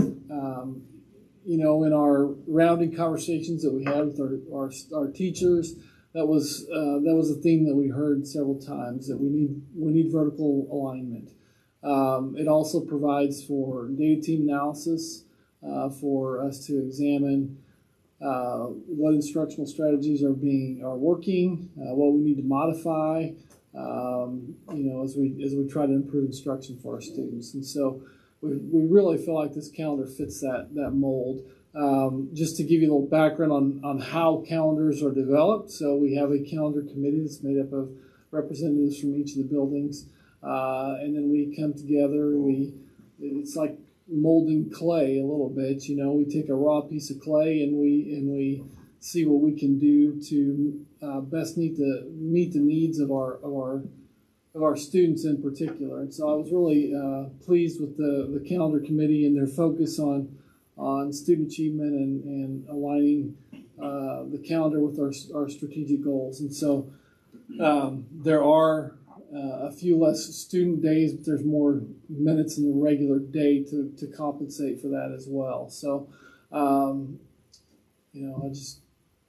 in our rounding conversations that we had with our teachers, that was a theme that we heard several times, that we need vertical alignment. It also provides for data team analysis for us to examine what instructional strategies are working, what we need to modify, as we try to improve instruction for our students. And so we really feel like this calendar fits that mold. Just to give you a little background on how calendars are developed. So we have a calendar committee that's made up of representatives from each of the buildings. And then we come together, it's like molding clay a little bit. We take a raw piece of clay and we see what we can do to best meet the needs of our students in particular. And so I was really pleased with the calendar committee and their focus on student achievement and aligning the calendar with our strategic goals. And so there are a few less student days, but there's more minutes in the regular day to compensate for that as well. So, I just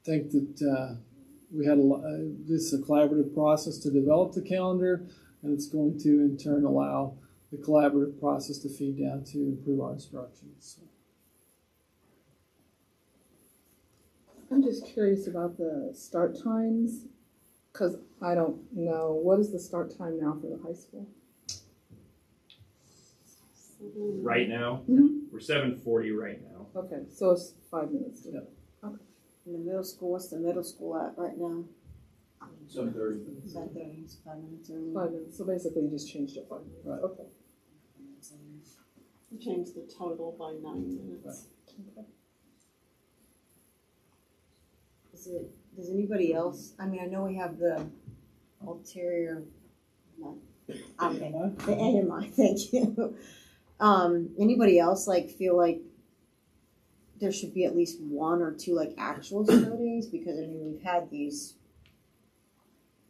think that we had this is a collaborative process to develop the calendar, and it's going to in turn allow the collaborative process to feed down to improve our instructions. So. I'm just curious about the start times, because I don't know. What is the start time now for the high school? Right now, we're 7:40 right now. Okay, so it's 5 minutes. Yeah. Okay. In the middle school, what's the middle school at right now? 7:30. 7:30, it's 5 minutes early. 5 minutes. So basically, you just changed it 5 minutes. Right. Okay. We changed the total by 9 minutes. Okay. Does anybody else, I know we have the ulterior, the AMI, thank you. Anybody else feel like there should be at least one or two actual snow days? Because we've had these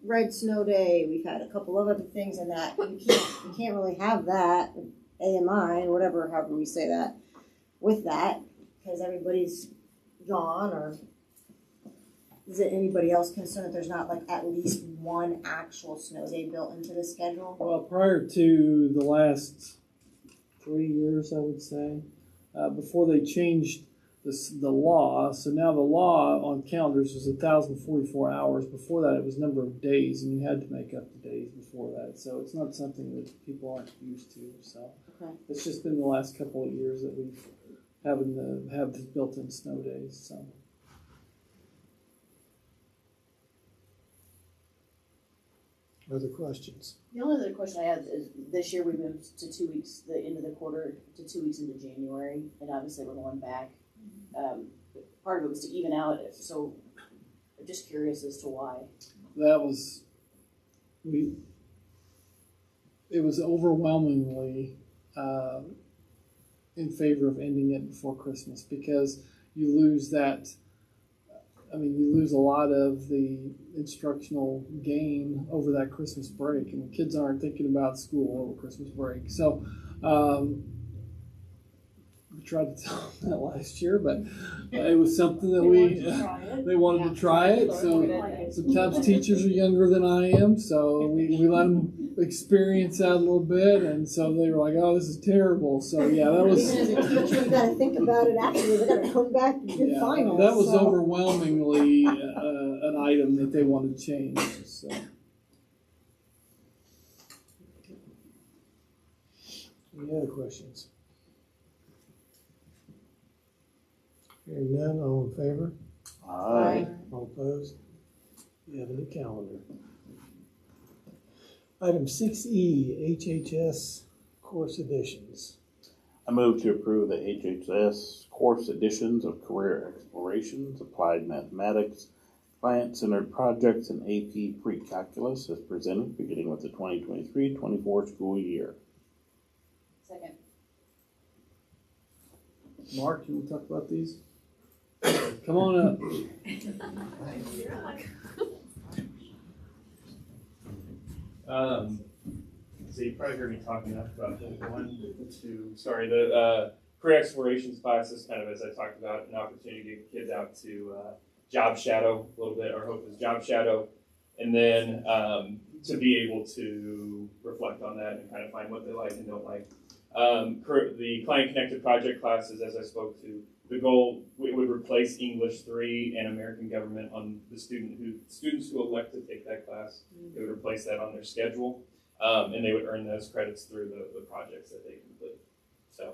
red snow day, we've had a couple of other things, and that you can't really have that AMI and whatever, however we say that, with that, because everybody's gone. Or is it anybody else concerned that there's not at least one actual snow day built into the schedule? Well, prior to the last 3 years, I would say, before they changed the law. So now the law on calendars was 1,044 hours. Before that, it was number of days, and you had to make up the days before that. So it's not something that people aren't used to. So It's just been the last couple of years that we've have these built-in snow days. So. Other questions? The only other question I have is this year we moved to 2 weeks, the end of the quarter to 2 weeks into January, and obviously we're going back. part of it was to even out it, so I'm just curious as to why. That was, it was overwhelmingly in favor of ending it before Christmas, because you lose that, you lose a lot of the instructional gain over that Christmas break, and the kids aren't thinking about school over Christmas break. So we tried to tell them that last year, but it was something that they wanted to try it. So sometimes teachers are younger than I am, so we let them experience that a little bit, and so they were like, "Oh, this is terrible." So yeah, that was. Even as a teacher, you got to think about it afterwards. They got to come back and do finals. That was so. overwhelmingly an item that they wanted to change. So. Any other questions? Hearing none, all in favor? Aye. All opposed? We have a new calendar. Item 6E, HHS course additions. I move to approve the HHS course additions of career explorations, applied mathematics, client-centered projects, and AP pre-calculus as presented, beginning with the 2023-24 school year. Second. Mark, you want to talk about these? Come on up. So you probably heard me talking about the career explorations classes, kind of as I talked about, an opportunity to get kids out to job shadow a little bit. Our hope is job shadow, and then to be able to reflect on that and kind of find what they like and don't like. The client connected project classes, as I spoke to, the goal, it would replace English 3 and American Government on the students who elect to take that class. It would replace that on their schedule, and they would earn those credits through the projects that they complete. So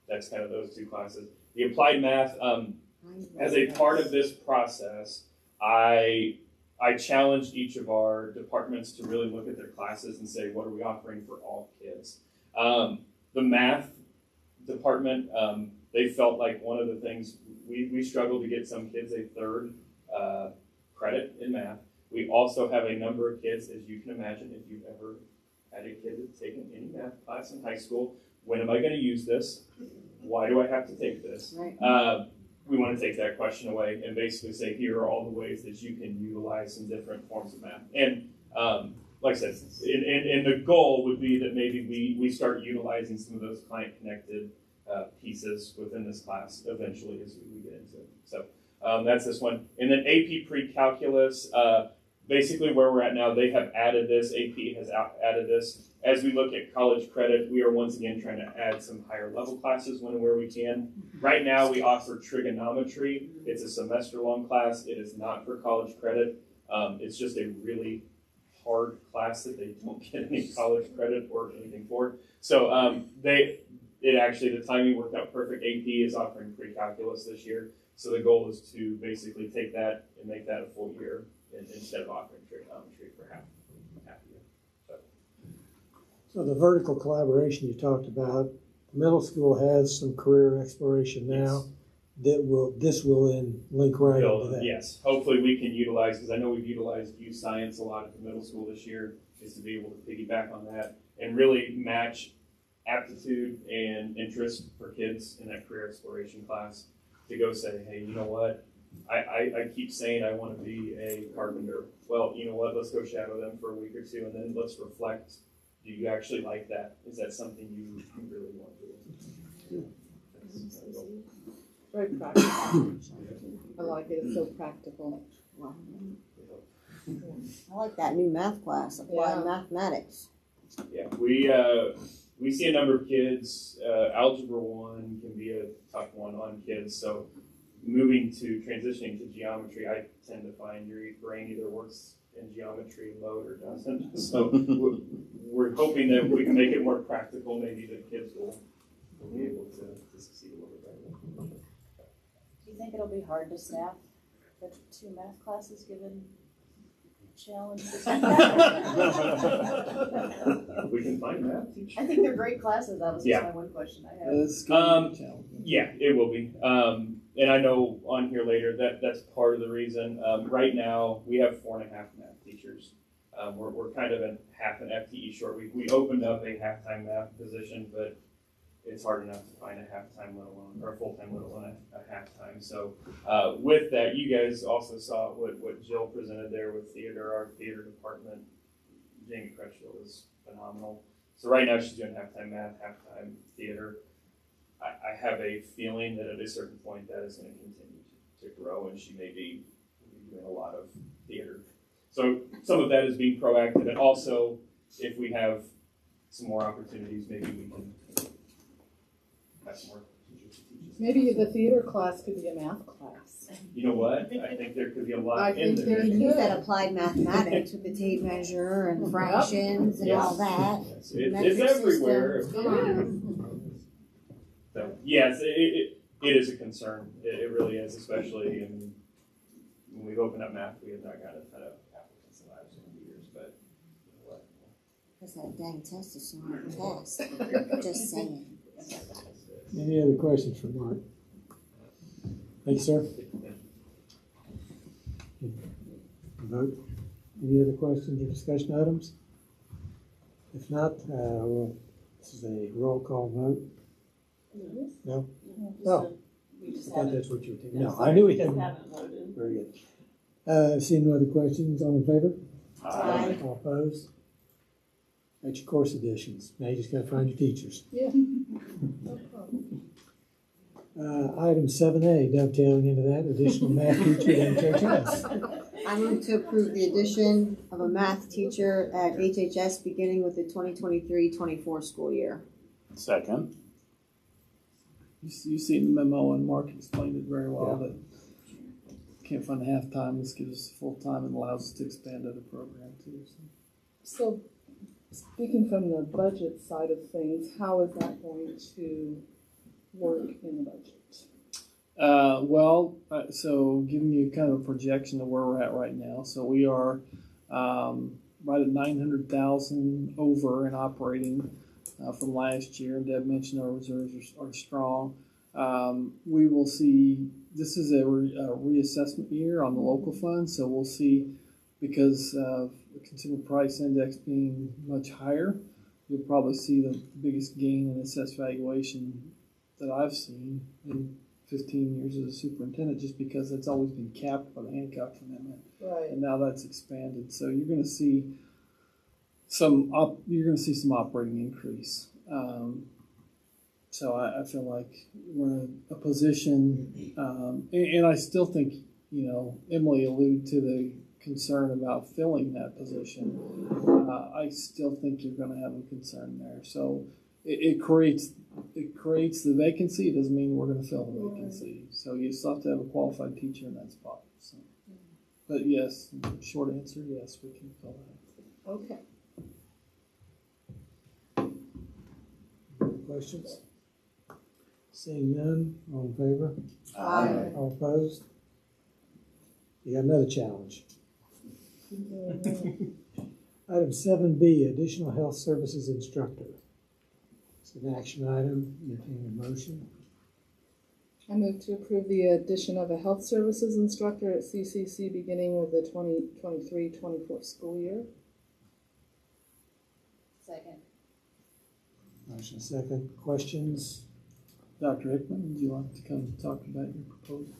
that's kind of those two classes. The applied math, as a part of this process, I challenged each of our departments to really look at their classes and say, what are we offering for all kids? The math department, they felt like one of the things, we struggled to get some kids a third credit in math. We also have a number of kids, as you can imagine, if you've ever had a kid that's taken any math class in high school, when am I going to use this? Why do I have to take this? Right. We want to take that question away and basically say, here are all the ways that you can utilize some different forms of math. And like I said, and the goal would be that maybe we start utilizing some of those client-connected pieces within this class eventually as we get into it. So that's this one. And then AP pre-calculus, basically where we're at now, they have added this, AP has added this. As we look at college credit, we are once again trying to add some higher level classes when and where we can. Right now we offer trigonometry. It's a semester-long class. It is not for college credit. It's just a really hard class that they don't get any college credit or anything for. So the timing worked out perfect. AP is offering pre-calculus this year. So the goal is to basically take that and make that a full year instead of offering trigonometry for half a year. So the vertical collaboration you talked about, middle school has some career exploration now. Yes. This will then link right into that. Yes, hopefully we can utilize, because I know we've utilized youth science a lot at the middle school this year, is to be able to piggyback on that and really match aptitude and interest for kids in that career exploration class to go say, hey, you know what? I keep saying I want to be a carpenter. Well, you know what? Let's go shadow them for a week or two, and then let's reflect. Do you actually like that? Is that something you really want to do? Very practical. I like it. It's so practical. Wow. I like that new math class, applied mathematics. Yeah, we see a number of kids. Algebra 1 can be a tough one on kids. So transitioning to geometry, I tend to find your brain either works in geometry mode or doesn't. So we're hoping that we can make it more practical. Maybe the kids will be able to succeed a little bit better. Do you think it'll be hard to staff the 2 math classes given challenges? We can find math teachers. I think they're great classes. That was just my one question I had. It's going to be a challenge. Yeah, it will be. and I know on here later that's part of the reason. Right now, we have 4.5 math teachers. We're kind of half an FTE short. We opened up a half-time math position, but it's hard enough to find a half-time, let alone, or a full-time, let alone a half-time. So with that, you guys also saw what Jill presented there with theater. Our theater department, Jamie Crutchfield, is phenomenal. So right now she's doing half-time math, half-time theater. I have a feeling that at a certain point that is going to continue to grow, and she may be doing a lot of theater. So some of that is being proactive, and also if we have some more opportunities, maybe we can have some more teachers to teach us. Maybe the theater class could be a math class. You know what? I think there could be a lot in You there. can use that applied mathematics with the tape measure and fractions and Yes. all that. Yes. Metric It's everywhere. systems. So yes, it is a concern. It really is, especially when we've opened up math. We have not got a ton of applicants in the last few years, but you know what? Because that dang test is so hard to pass. Just saying. Any other questions for Mark? Thank you, sir. Vote. Any other questions or discussion items? If not, this is a roll call vote. No? Oh, We just I thought haven't. that's what you were taking. Yeah, No, I knew we just hadn't. haven't voted. Very good. Seeing no other questions, all in favor? Aye. All opposed? That's your course additions. Now you just gotta find your teachers. Yeah. Item 7A, dovetailing into that, additional math teacher at HHS. I move to approve the addition of a math teacher at HHS beginning with the 2023-24 school year. Second. You see the memo, and Mark explained it very well, that can't find half-time. This gives us full-time and allows us to expand other program too. So, speaking from the budget side of things, how is that going to work in the budget? So giving you kind of a projection of where we're at right now. So we are right at 900,000 over in operating from last year. Deb mentioned our reserves are strong. We will see, this is a reassessment year on the local fund, so we'll see, because of the consumer price index being much higher, you'll probably see the biggest gain in assessed valuation that I've seen in 15 years as a superintendent, just because it's always been capped by the Hancock Amendment. Right. And now that's expanded. So you're going to see some operating increase. So I feel like we're in a position, and I still think, Emily alluded to the concern about filling that position. I still think you're going to have a concern there. So it creates the vacancy. It doesn't mean we're going to fill the vacancy. So you still have to have a qualified teacher in that spot. So. But yes, short answer, yes, we can fill that. Okay. Questions? Seeing none, all in favor? Aye. All opposed? You got another challenge. Item 7B, additional health services instructor. It's an action item, entertain a motion. I move to approve the addition of a health services instructor at CCC beginning with the 2023-24 school year. Second. Motion second. Questions? Dr. Hickman, would you like to come talk about your proposal?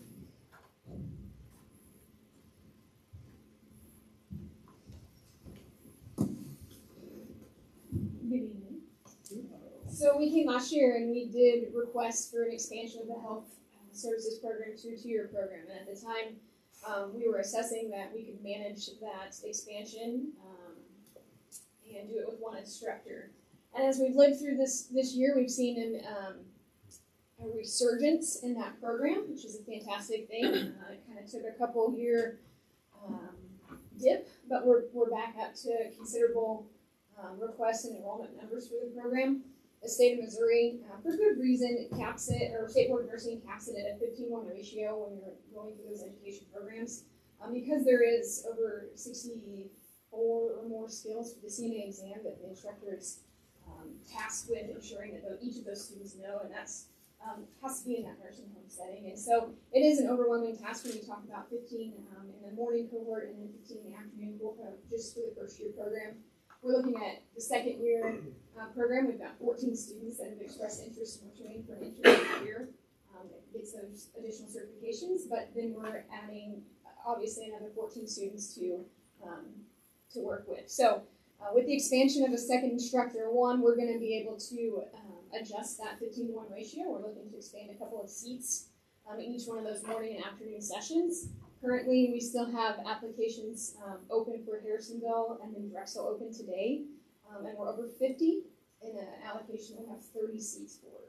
Good evening. So we came last year and we did request for an expansion of the health services program to a 2-year program. And at the time, we were assessing that we could manage that expansion and do it with one instructor. And as we've lived through this year, we've seen a resurgence in that program, which is a fantastic thing. It kind of took a couple year dip, but we're back up to considerable requests and enrollment numbers for the program. The state of Missouri, for good reason, caps it, or State Board of Nursing caps it at a 15-1 ratio when you're going through those education programs. Because there is over 64 or more skills for the CNA exam that the instructor is tasked with ensuring that each of those students know, and that's has to be in that nursing home setting. And so it is an overwhelming task when you talk about 15 in the morning cohort and then 15 in the afternoon cohort just for the first year program. We're looking at the second year program. We've got 14 students that have expressed interest in returning for an internship year. It gets those additional certifications, but then we're adding obviously another 14 students to work with. So with the expansion of a second instructor, we're going to be able to adjust that 15-to-1 ratio. We're looking to expand a couple of seats in each one of those morning and afternoon sessions. Currently, we still have applications open for Harrisonville and then Drexel open today, and we're over 50 in an allocation we have 30 seats for.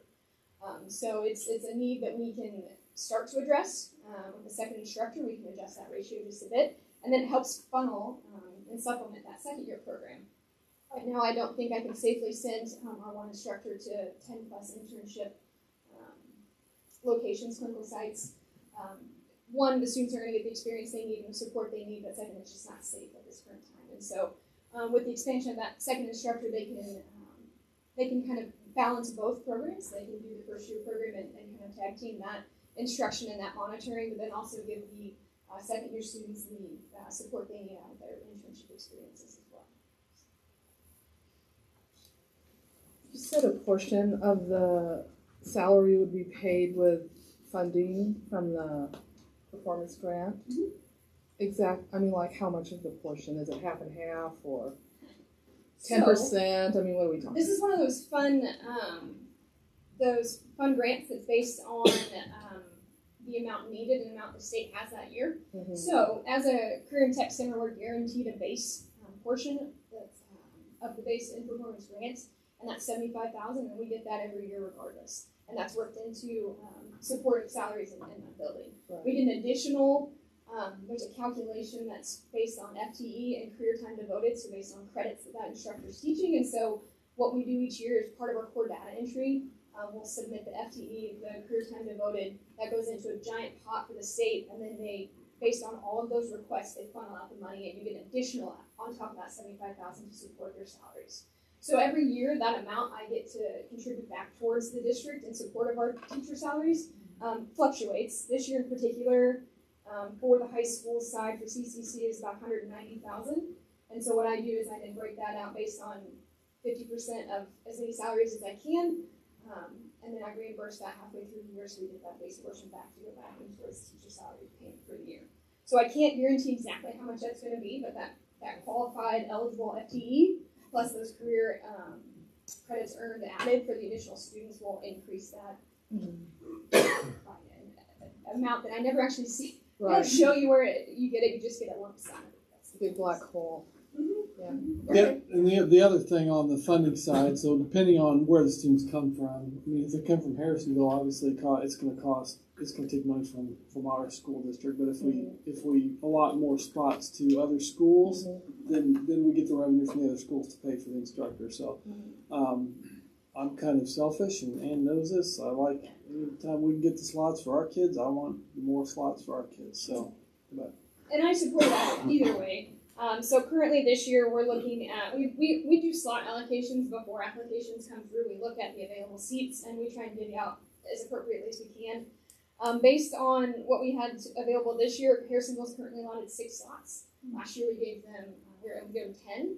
So it's a need that we can start to address. With the second instructor, we can adjust that ratio just a bit, and then it helps funnel and supplement that second year program. Right now, I don't think I can safely send our one instructor to 10 plus internship locations, clinical sites. One, the students are going to get the experience they need and the support they need, but second, it's just not safe at this current time. And so, with the expansion of that second instructor, they can kind of balance both programs. They can do the first year program and kind of tag team that instruction and that monitoring, but then also give the second year students the support they need out of their internship experiences as well. You said a portion of the salary would be paid with funding from the performance grant. I mean, like how much of the portion? Is it half and half or 10%? I mean, what are we talking? This is one of those fun grants that's based on the amount needed and the amount the state has that year. Mm-hmm. So, as a career and tech center, we're guaranteed a base portion that's, of the base in performance grants, and that's $75,000, and we get that every year regardless. And that's worked into supporting salaries in that building. Right. We get an additional. There's a calculation that's based on FTE and career time devoted, so based on credits that instructor's teaching. And so what we do each year is part of our core data entry. We'll submit the FTE, the career time devoted, that goes into a giant pot for the state, and then they, based on all of those requests, they funnel out the money, and you get additional on top of that $75,000 to support their salaries. So every year, that amount I get to contribute back towards the district in support of our teacher salaries fluctuates. This year in particular, for the high school side for CCC is about $190,000. And so what I do is I then break that out based on 50% of as many salaries as I can, and then I reimburse that halfway through the year, so we get that base portion back to go back into towards teacher salary payment for the year. So I can't guarantee exactly how much that's going to be, but that qualified eligible FTE plus those career credits earned added for the additional students will increase that by an amount that I never actually see. Right. I don't show you where you get it, you just get a lump sum. It's a big black hole. Mm-hmm. Yeah. Yeah, and the other thing on the funding side, so depending on where the students come from, I mean, if they come from Harrisonville, obviously it's going to take money from our school district. But if we allot more spots to other schools, then we get the revenue from the other schools to pay for the instructor. So I'm kind of selfish, and Ann knows this. I like anytime we can get the slots for our kids, I want more slots for our kids. So, and I support that either way. So currently this year we're looking at, we do slot allocations before applications come through. We look at the available seats and we try and divvy out as appropriately as we can. Based on what we had available this year, Harrisonville's currently allotted 6 slots. Last year we gave them, we gave them 10.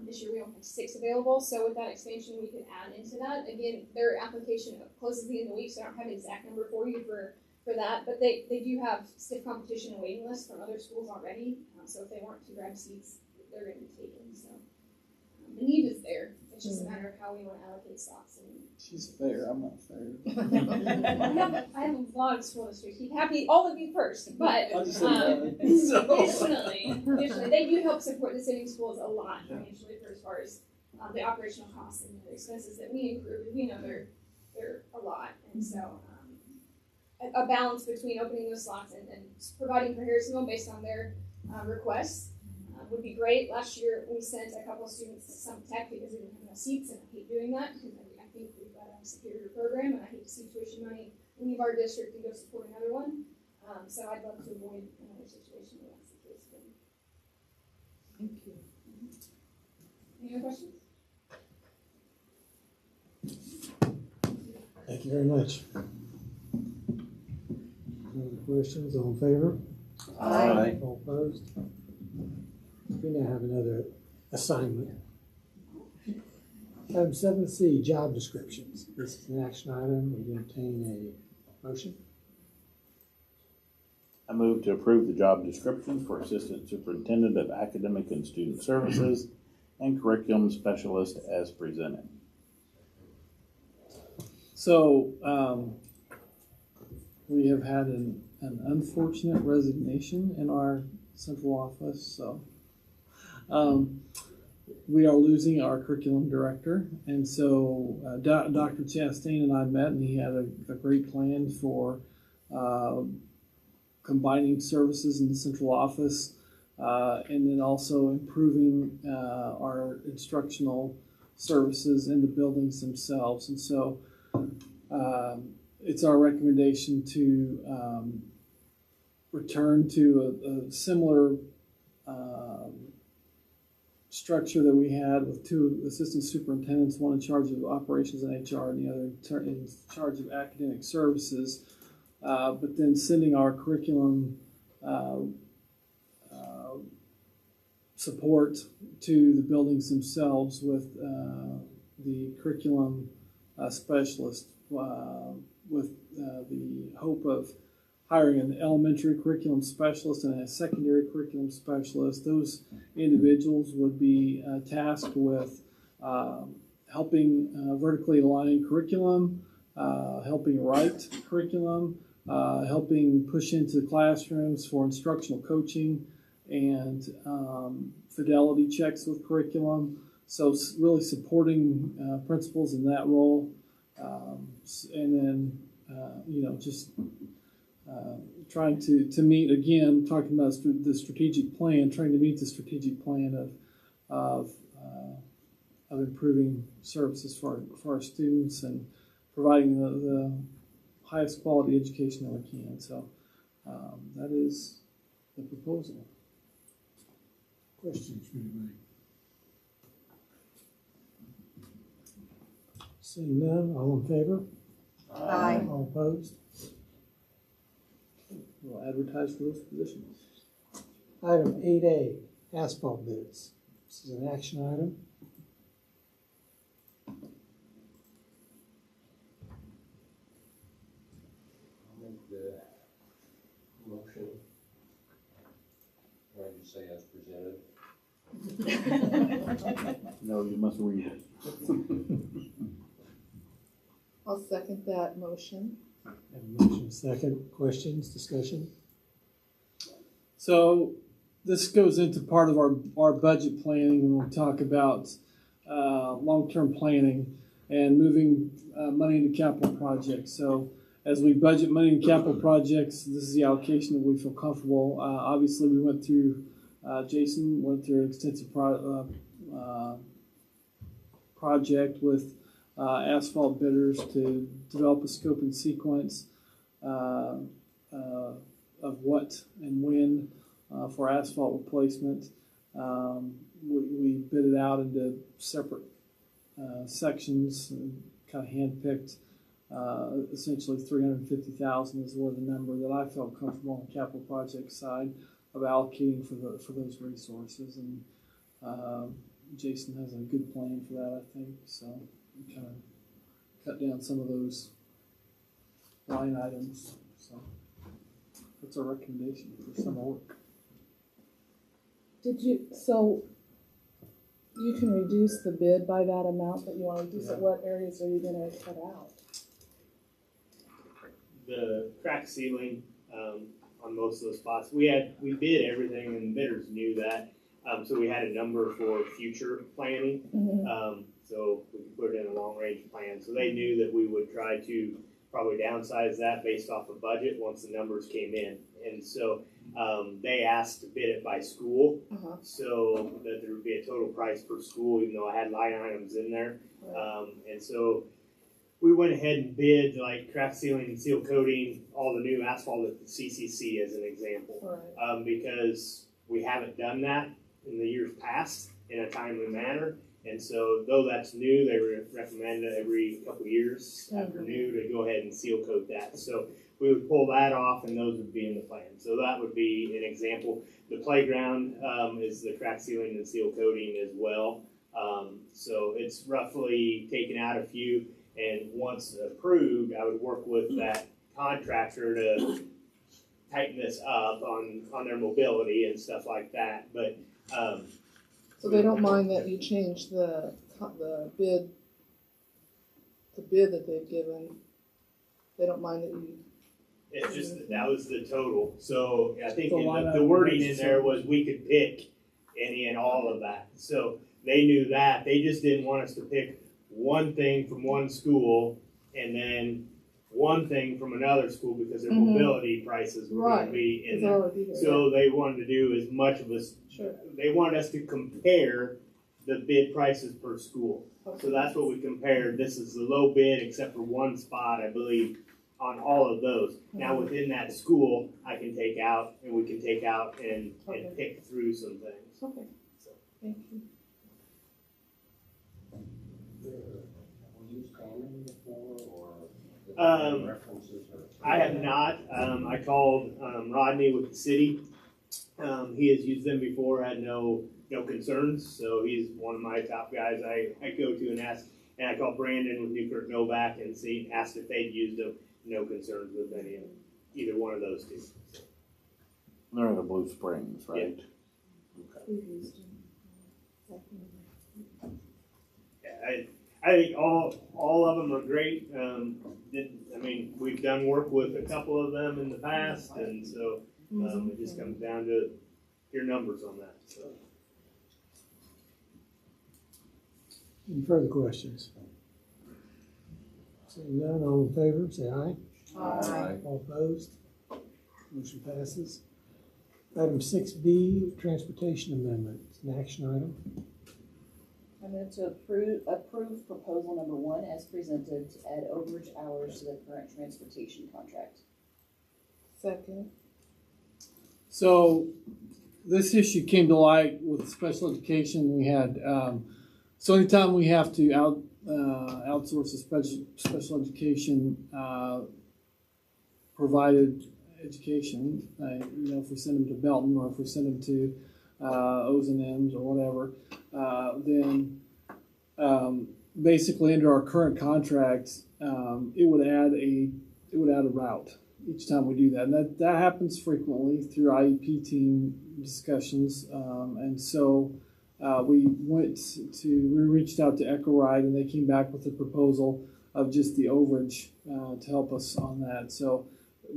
This year we only have 6 available. So with that expansion we could add into that. Again, their application closes the end of the week, so I don't have an exact number for you for that, but they do have stiff competition and waiting lists from other schools already. So if they want to grab seats, they're going to be taken. So the need is there. It's just a matter of how we want to allocate slots. she's fair. I'm not fair. I have a lot of school districts. You'd happy all of you first, but additionally, they do help support the city schools a lot financially for as far as the operational costs and the expenses that we incur. We know they're a lot, and so. A balance between opening those slots and providing for Harrisonville based on their requests would be great. Last year we sent a couple of students to some tech because we didn't have enough seats, and I hate doing that because I think we've got a superior program, and I hate to see tuition money leave our district and go support another one. So I'd love to avoid another situation where that's the case. Thank you. Any other questions? Thank you. you very much. No other questions? All in favor? Aye. All opposed? We now have another assignment. Item 7C, job descriptions. This is an action item. We entertain a motion. I move to approve the job descriptions for Assistant Superintendent of Academic and Student Services and Curriculum Specialist as presented. So, we have had an unfortunate resignation in our central office, so we are losing our curriculum director, and so Dr. Chastain and I met, and he had a great plan for combining services in the central office, and then also improving our instructional services in the buildings themselves. And so it's our recommendation to return to a similar structure that we had with two assistant superintendents, one in charge of operations and HR and the other in charge of academic services, but then sending our curriculum support to the buildings themselves with the curriculum specialist, with the hope of hiring an elementary curriculum specialist and a secondary curriculum specialist. Those individuals would be tasked with helping vertically align curriculum, helping write curriculum, helping push into the classrooms for instructional coaching and fidelity checks with curriculum. So really supporting principals in that role. And then, just trying to meet, again, talking about the strategic plan, trying to meet the strategic plan of improving services for our students and providing the highest quality education that we can. So that is the proposal. Questions from anybody? Seeing none, all in favor? Aye. All opposed? We'll advertise for those positions. Item 8A, asphalt bids. This is an action item. I'll make the motion. Or I just say as presented. No, you must read it. I'll second that motion. Have a motion second. Questions, discussion? So this goes into part of our budget planning when we talk about long-term planning and moving money into capital projects. So as we budget money in capital projects, this is the allocation that we feel comfortable. Obviously, we went through, Jason went through an extensive project with asphalt bidders to develop a scope and sequence of what and when for asphalt replacement. We bid it out into separate sections and kind of handpicked. Essentially, $350,000 is where the number that I felt comfortable on the capital project side of allocating for those resources. And Jason has a good plan for that, I think. So we kind of cut down some of those line items. So that's our recommendation for summer work. So you can reduce the bid by that amount that you want to reduce it? What areas are you going to cut out? The crack ceiling on most of those spots. We bid everything, and bidders knew that. So we had a number for future planning. So we could put it in a long range plan. So they knew that we would try to probably downsize that based off of budget once the numbers came in. And so they asked to bid it by school, so that there would be a total price per school, even though I had line items in there. And so we went ahead and bid like crack sealing and seal coating, all the new asphalt at the CCC as an example, because we haven't done that in the years past in a timely manner. And so, though that's new, they recommend every couple years after new to go ahead and seal coat that. So we would pull that off, and those would be in the plan. So that would be an example. The playground is the crack sealing and seal coating as well. So it's roughly taken out a few, and once approved, I would work with that contractor to tighten this up on their mobility and stuff like that. But So they don't mind that you change the bid that they've given. They don't mind that you. it's just that was the total. So I think The the wording in there was we could pick any and all of that. So they knew that. They just didn't want us to pick one thing from one school and then one thing from another school because their mobility prices were going to be in there. So they wanted to do as much of us. Sure. They wanted us to compare the bid prices per school. So that's what we compared. This is the low bid except for one spot, I believe, on all of those. Now within that school, I can take out and we can take out and pick through some things. Okay. So. Thank you. Were you scanning before, or references? I have not. I called Rodney with the city. He has used them before, had no concerns. So he's one of my top guys I go to and ask. And I called Brandon with Newkirk Novak and asked if they'd used them. No concerns with either one of those two. They're in the Blue Springs, right? Yeah, I think all of them are great. I mean, we've done work with a couple of them in the past, and so it just comes down to your numbers on that. So. Any further questions? Seeing none, all in favor, say aye. Aye. All opposed? Motion passes. Item 6B, Transportation Amendment. It's an action item. I move to approve proposal number 1 as presented to add overage hours to the current transportation contract. Second. So this issue came to light with special education. We had so anytime we have to outsource a special education provided education, if we send them to Belton or if we send them to O's and M's or whatever, then basically under our current contract, it would add a route each time we do that, and that happens frequently through IEP team discussions, and so we reached out to Echo Ride, and they came back with a proposal of just the overage to help us on that. So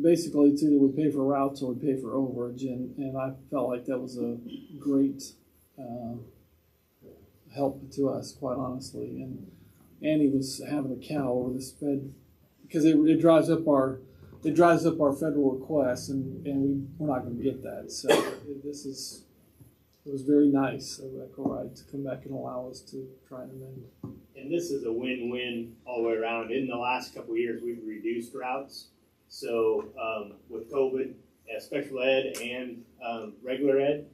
basically, it's either we pay for routes or we pay for overage, and I felt like that was a great help to us, quite honestly. And Annie was having a cow over this bed because it drives up our federal requests, and we're not going to get that. So it was very nice of Echo Ride to come back and allow us to try and amend. And this is a win-win all the way around. In the last couple of years, we've reduced routes. So with COVID, special ed and regular ed.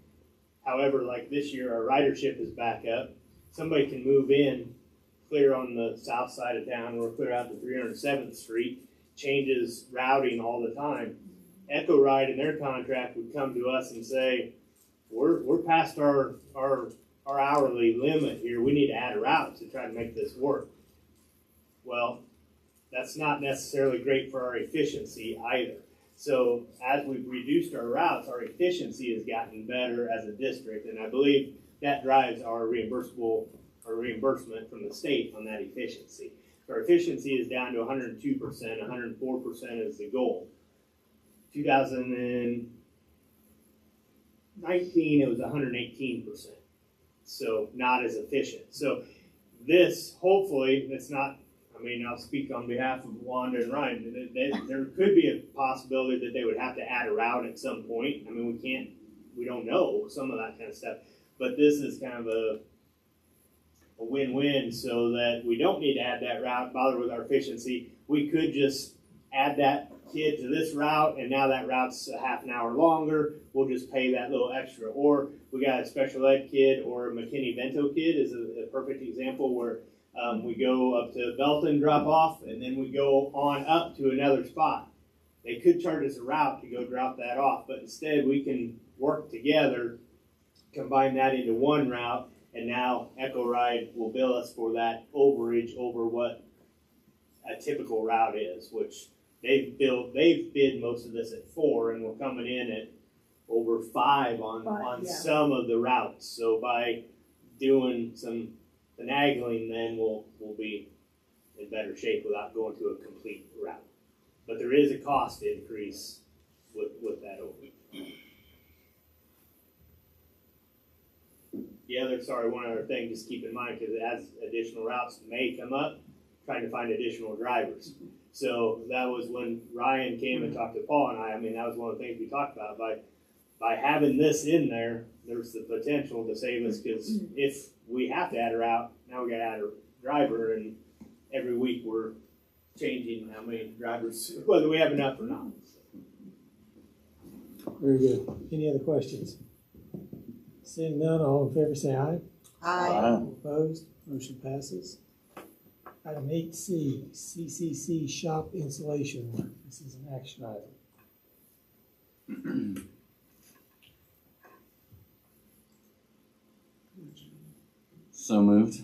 However, like this year, our ridership is back up. Somebody can move in, clear on the south side of town, or clear out to 307th Street, changes routing all the time. Echo Ride in their contract would come to us and say, we're past our hourly limit here. We need to add a route to try to make this work. Well, that's not necessarily great for our efficiency either. So as we've reduced our routes, our efficiency has gotten better as a district, and I believe that drives our reimbursement from the state on that efficiency. So our efficiency is down to 102%, 104% is the goal. 2019, it was 118%. So not as efficient. So this, hopefully, it's not, I'll speak on behalf of Wanda and Ryan. There could be a possibility that they would have to add a route at some point. We don't know some of that kind of stuff. But this is kind of a win-win so that we don't need to add that route, bother with our efficiency. We could just add that kid to this route, and now that route's a half an hour longer. We'll just pay that little extra. Or we got a special ed kid or a McKinney-Vento kid is a perfect example where we go up to Belton, drop off, and then we go on up to another spot. They could charge us a route to go drop that off, but instead we can work together, combine that into one route, and now Echo Ride will bill us for that overage over what a typical route is, which they've bid most of this at 4, and we're coming in at over 5 on some of the routes. So by doing some finagling, then we'll be in better shape without going to a complete route. But there is a cost increase with that overage. One other thing, just keep in mind, because as additional routes may come up, trying to find additional drivers. So that was when Ryan came and talked to Paul and I mean, that was one of the things we talked about. By having this in there, there's the potential to save us, because if we have to add a route, now we got to add a driver, and every week we're changing how many drivers, whether we have enough or not. Very good. Any other questions? Seeing none, all in favor say aye. Aye. Opposed? Motion passes. Item 8C, CCC shop insulation work. This is an action item. So moved.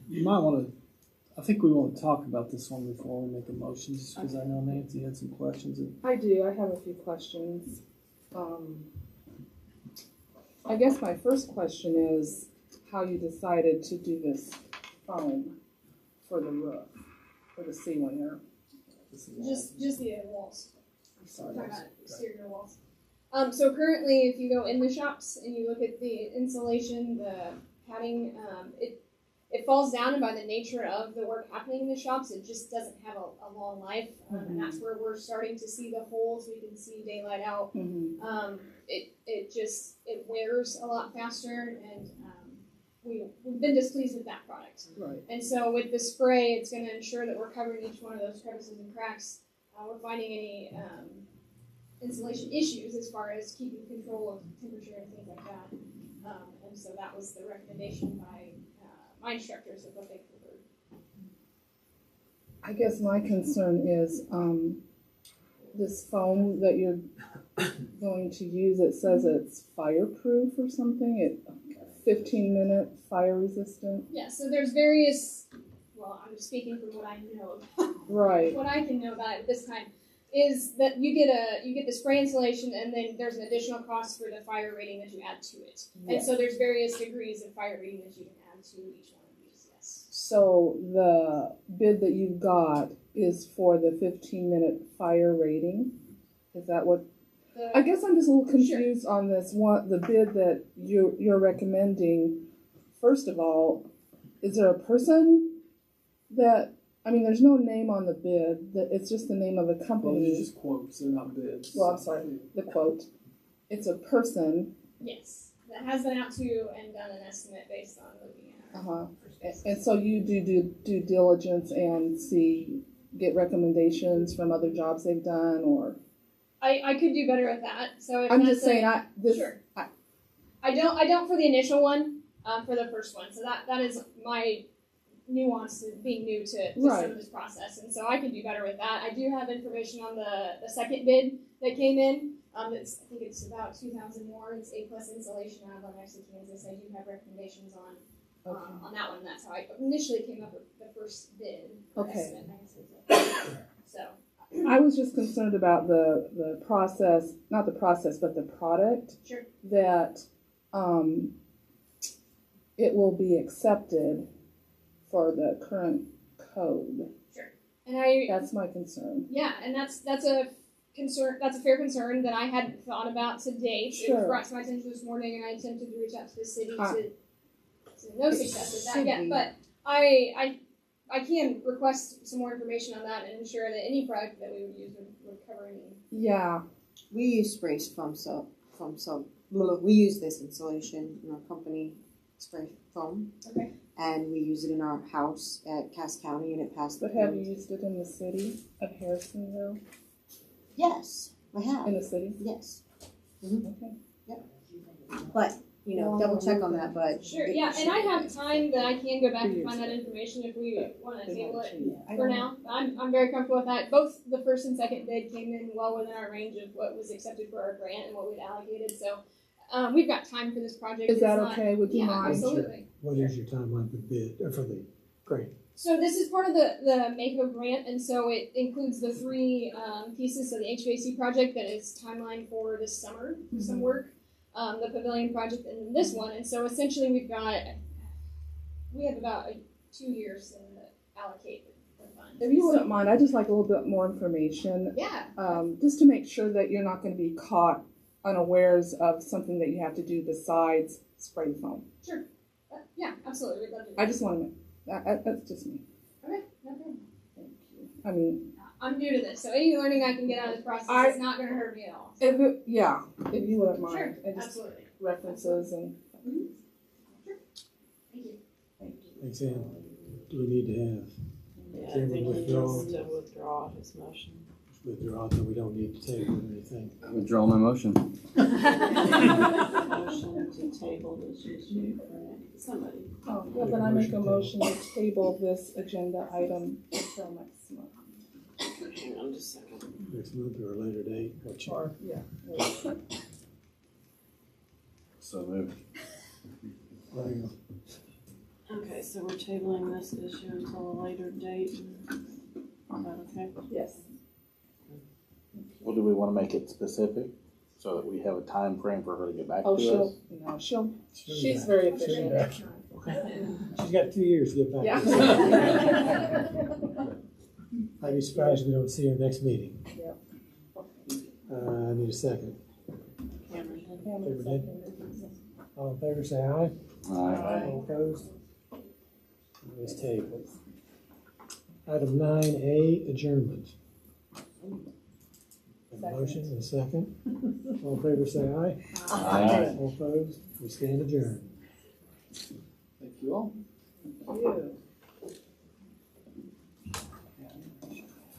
You might want to, I think we want to talk about this one before we make a motion, just because I know Nancy had some questions. I do. I have a few questions. I guess my first question is how you decided to do this foam for the roof, for the ceiling, or Just the walls. I'm sorry. Talking about exterior walls. So currently, if you go in the shops and you look at the insulation, the padding, it falls down, and by the nature of the work happening in the shops, it just doesn't have a long life, and that's where we're starting to see the holes. We can see daylight out. It wears a lot faster, and we've been displeased with that product. Right. And so with the spray, it's going to ensure that we're covering each one of those crevices and cracks. We're finding any insulation issues as far as keeping control of temperature and things like that. And so that was the recommendation by my instructors of what they preferred. I guess my concern is this foam that you're going to use. It says it's fireproof or something. 15-minute fire resistant. Yeah, so there's various, well, I'm speaking from what I know. Right. What I can know about it this time is that you get the spray insulation, and then there's an additional cost for the fire rating that you add to it. Yes. And so there's various degrees of fire rating that you can add to each one of these, yes. So the bid that you've got is for the 15-minute fire rating? Is that what? I guess I'm just a little confused on this one. The bid that you're recommending. First of all, is there a person that? I mean, there's no name on the bid. It's just the name of a company. Well, they're just quotes. They're not bids. Well, I'm sorry. The quote. It's a person. Yes, that has been out to and done an estimate based on looking at. And so you do due diligence and get recommendations from other jobs they've done, or. I could do better at that. So if I'm that's just saying, sure. I don't for the initial one, for the first one. So that is my nuance of being new to some of this process, and so I can do better with that. I do have information on the second bid that came in. I think it's about 2,000 more. It's A+ insulation out of Lenexa, Kansas. I do have recommendations on that one. That's how I initially came up with the first bid. Okay. So. I was just concerned about the process, not the process, but the product. Sure. That it will be accepted for the current code. Sure. And that's my concern. Yeah, and that's a concern. That's a fair concern that I hadn't thought about to date. Sure. It was brought to my attention this morning, and I attempted to reach out to the city to no success with that yet. But I can request some more information on that and ensure that any product that we would use would cover any. Yeah. We use sprays from we use this insulation in our company spray foam. Okay. And we use it in our house at Cass County, and it passed. But have you used it in the city of Harrisonville? Yes, I have. In the city? Yes. Okay. But, you know, double check on that, but. Sure, yeah, and I have time that I can go back and find that information if we want to table it for now. I'm very comfortable with that. Both the first and second bid came in well within our range of what was accepted for our grant and what we'd allocated, so we've got time for this project. Is that It's not- okay? Would you yeah, mind? absolutely. What is your timeline for the bid, or for the grant? So this is part of the MACO grant, and so it includes the three pieces of the HVAC project that is timeline for this summer, some work, the pavilion project, and then this one. And so essentially we have about 2 years to allocate the funds. If you wouldn't mind, I'd just like a little bit more information. Yeah. Just to make sure that you're not going to be caught unawares of something that you have to do besides spray foam. Sure. Yeah, absolutely. We'd love to. I just want to. That's just me. Okay, no problem. I mean, I'm new to this, so any learning I can get out of this process is not going to hurt me at all. if you wouldn't mind. Sure, And just absolutely. references and. Sure. Thank you. Thanks, Ann. Do we need to have Yeah, I Chairman think he withdraw? needs to withdraw his motion. Withdraw, so we don't need to table anything. I withdraw my motion. Motion to table this issue for somebody. Oh, well, then I make a motion to table this agenda item until next month. Hang on just a second. Next month or a later date, what you are. Yeah. So moved. There you go. Okay, so we're tabling this issue until a later date. Is that okay? Yes. Well, do we want to make it specific so that we have a time frame for her to get back Oh, to us? she's very efficient. She's got 2 years to get back. Yeah. I'd be surprised if we don't see her next meeting. Yep. I need a second. Cameron did. All in favor, say aye. Aye. All opposed? It's tabled. Item 9A, adjournment. Have a motion and a second. All in favor, say aye. Aye. All opposed? We stand adjourned. Thank you all. Thank you.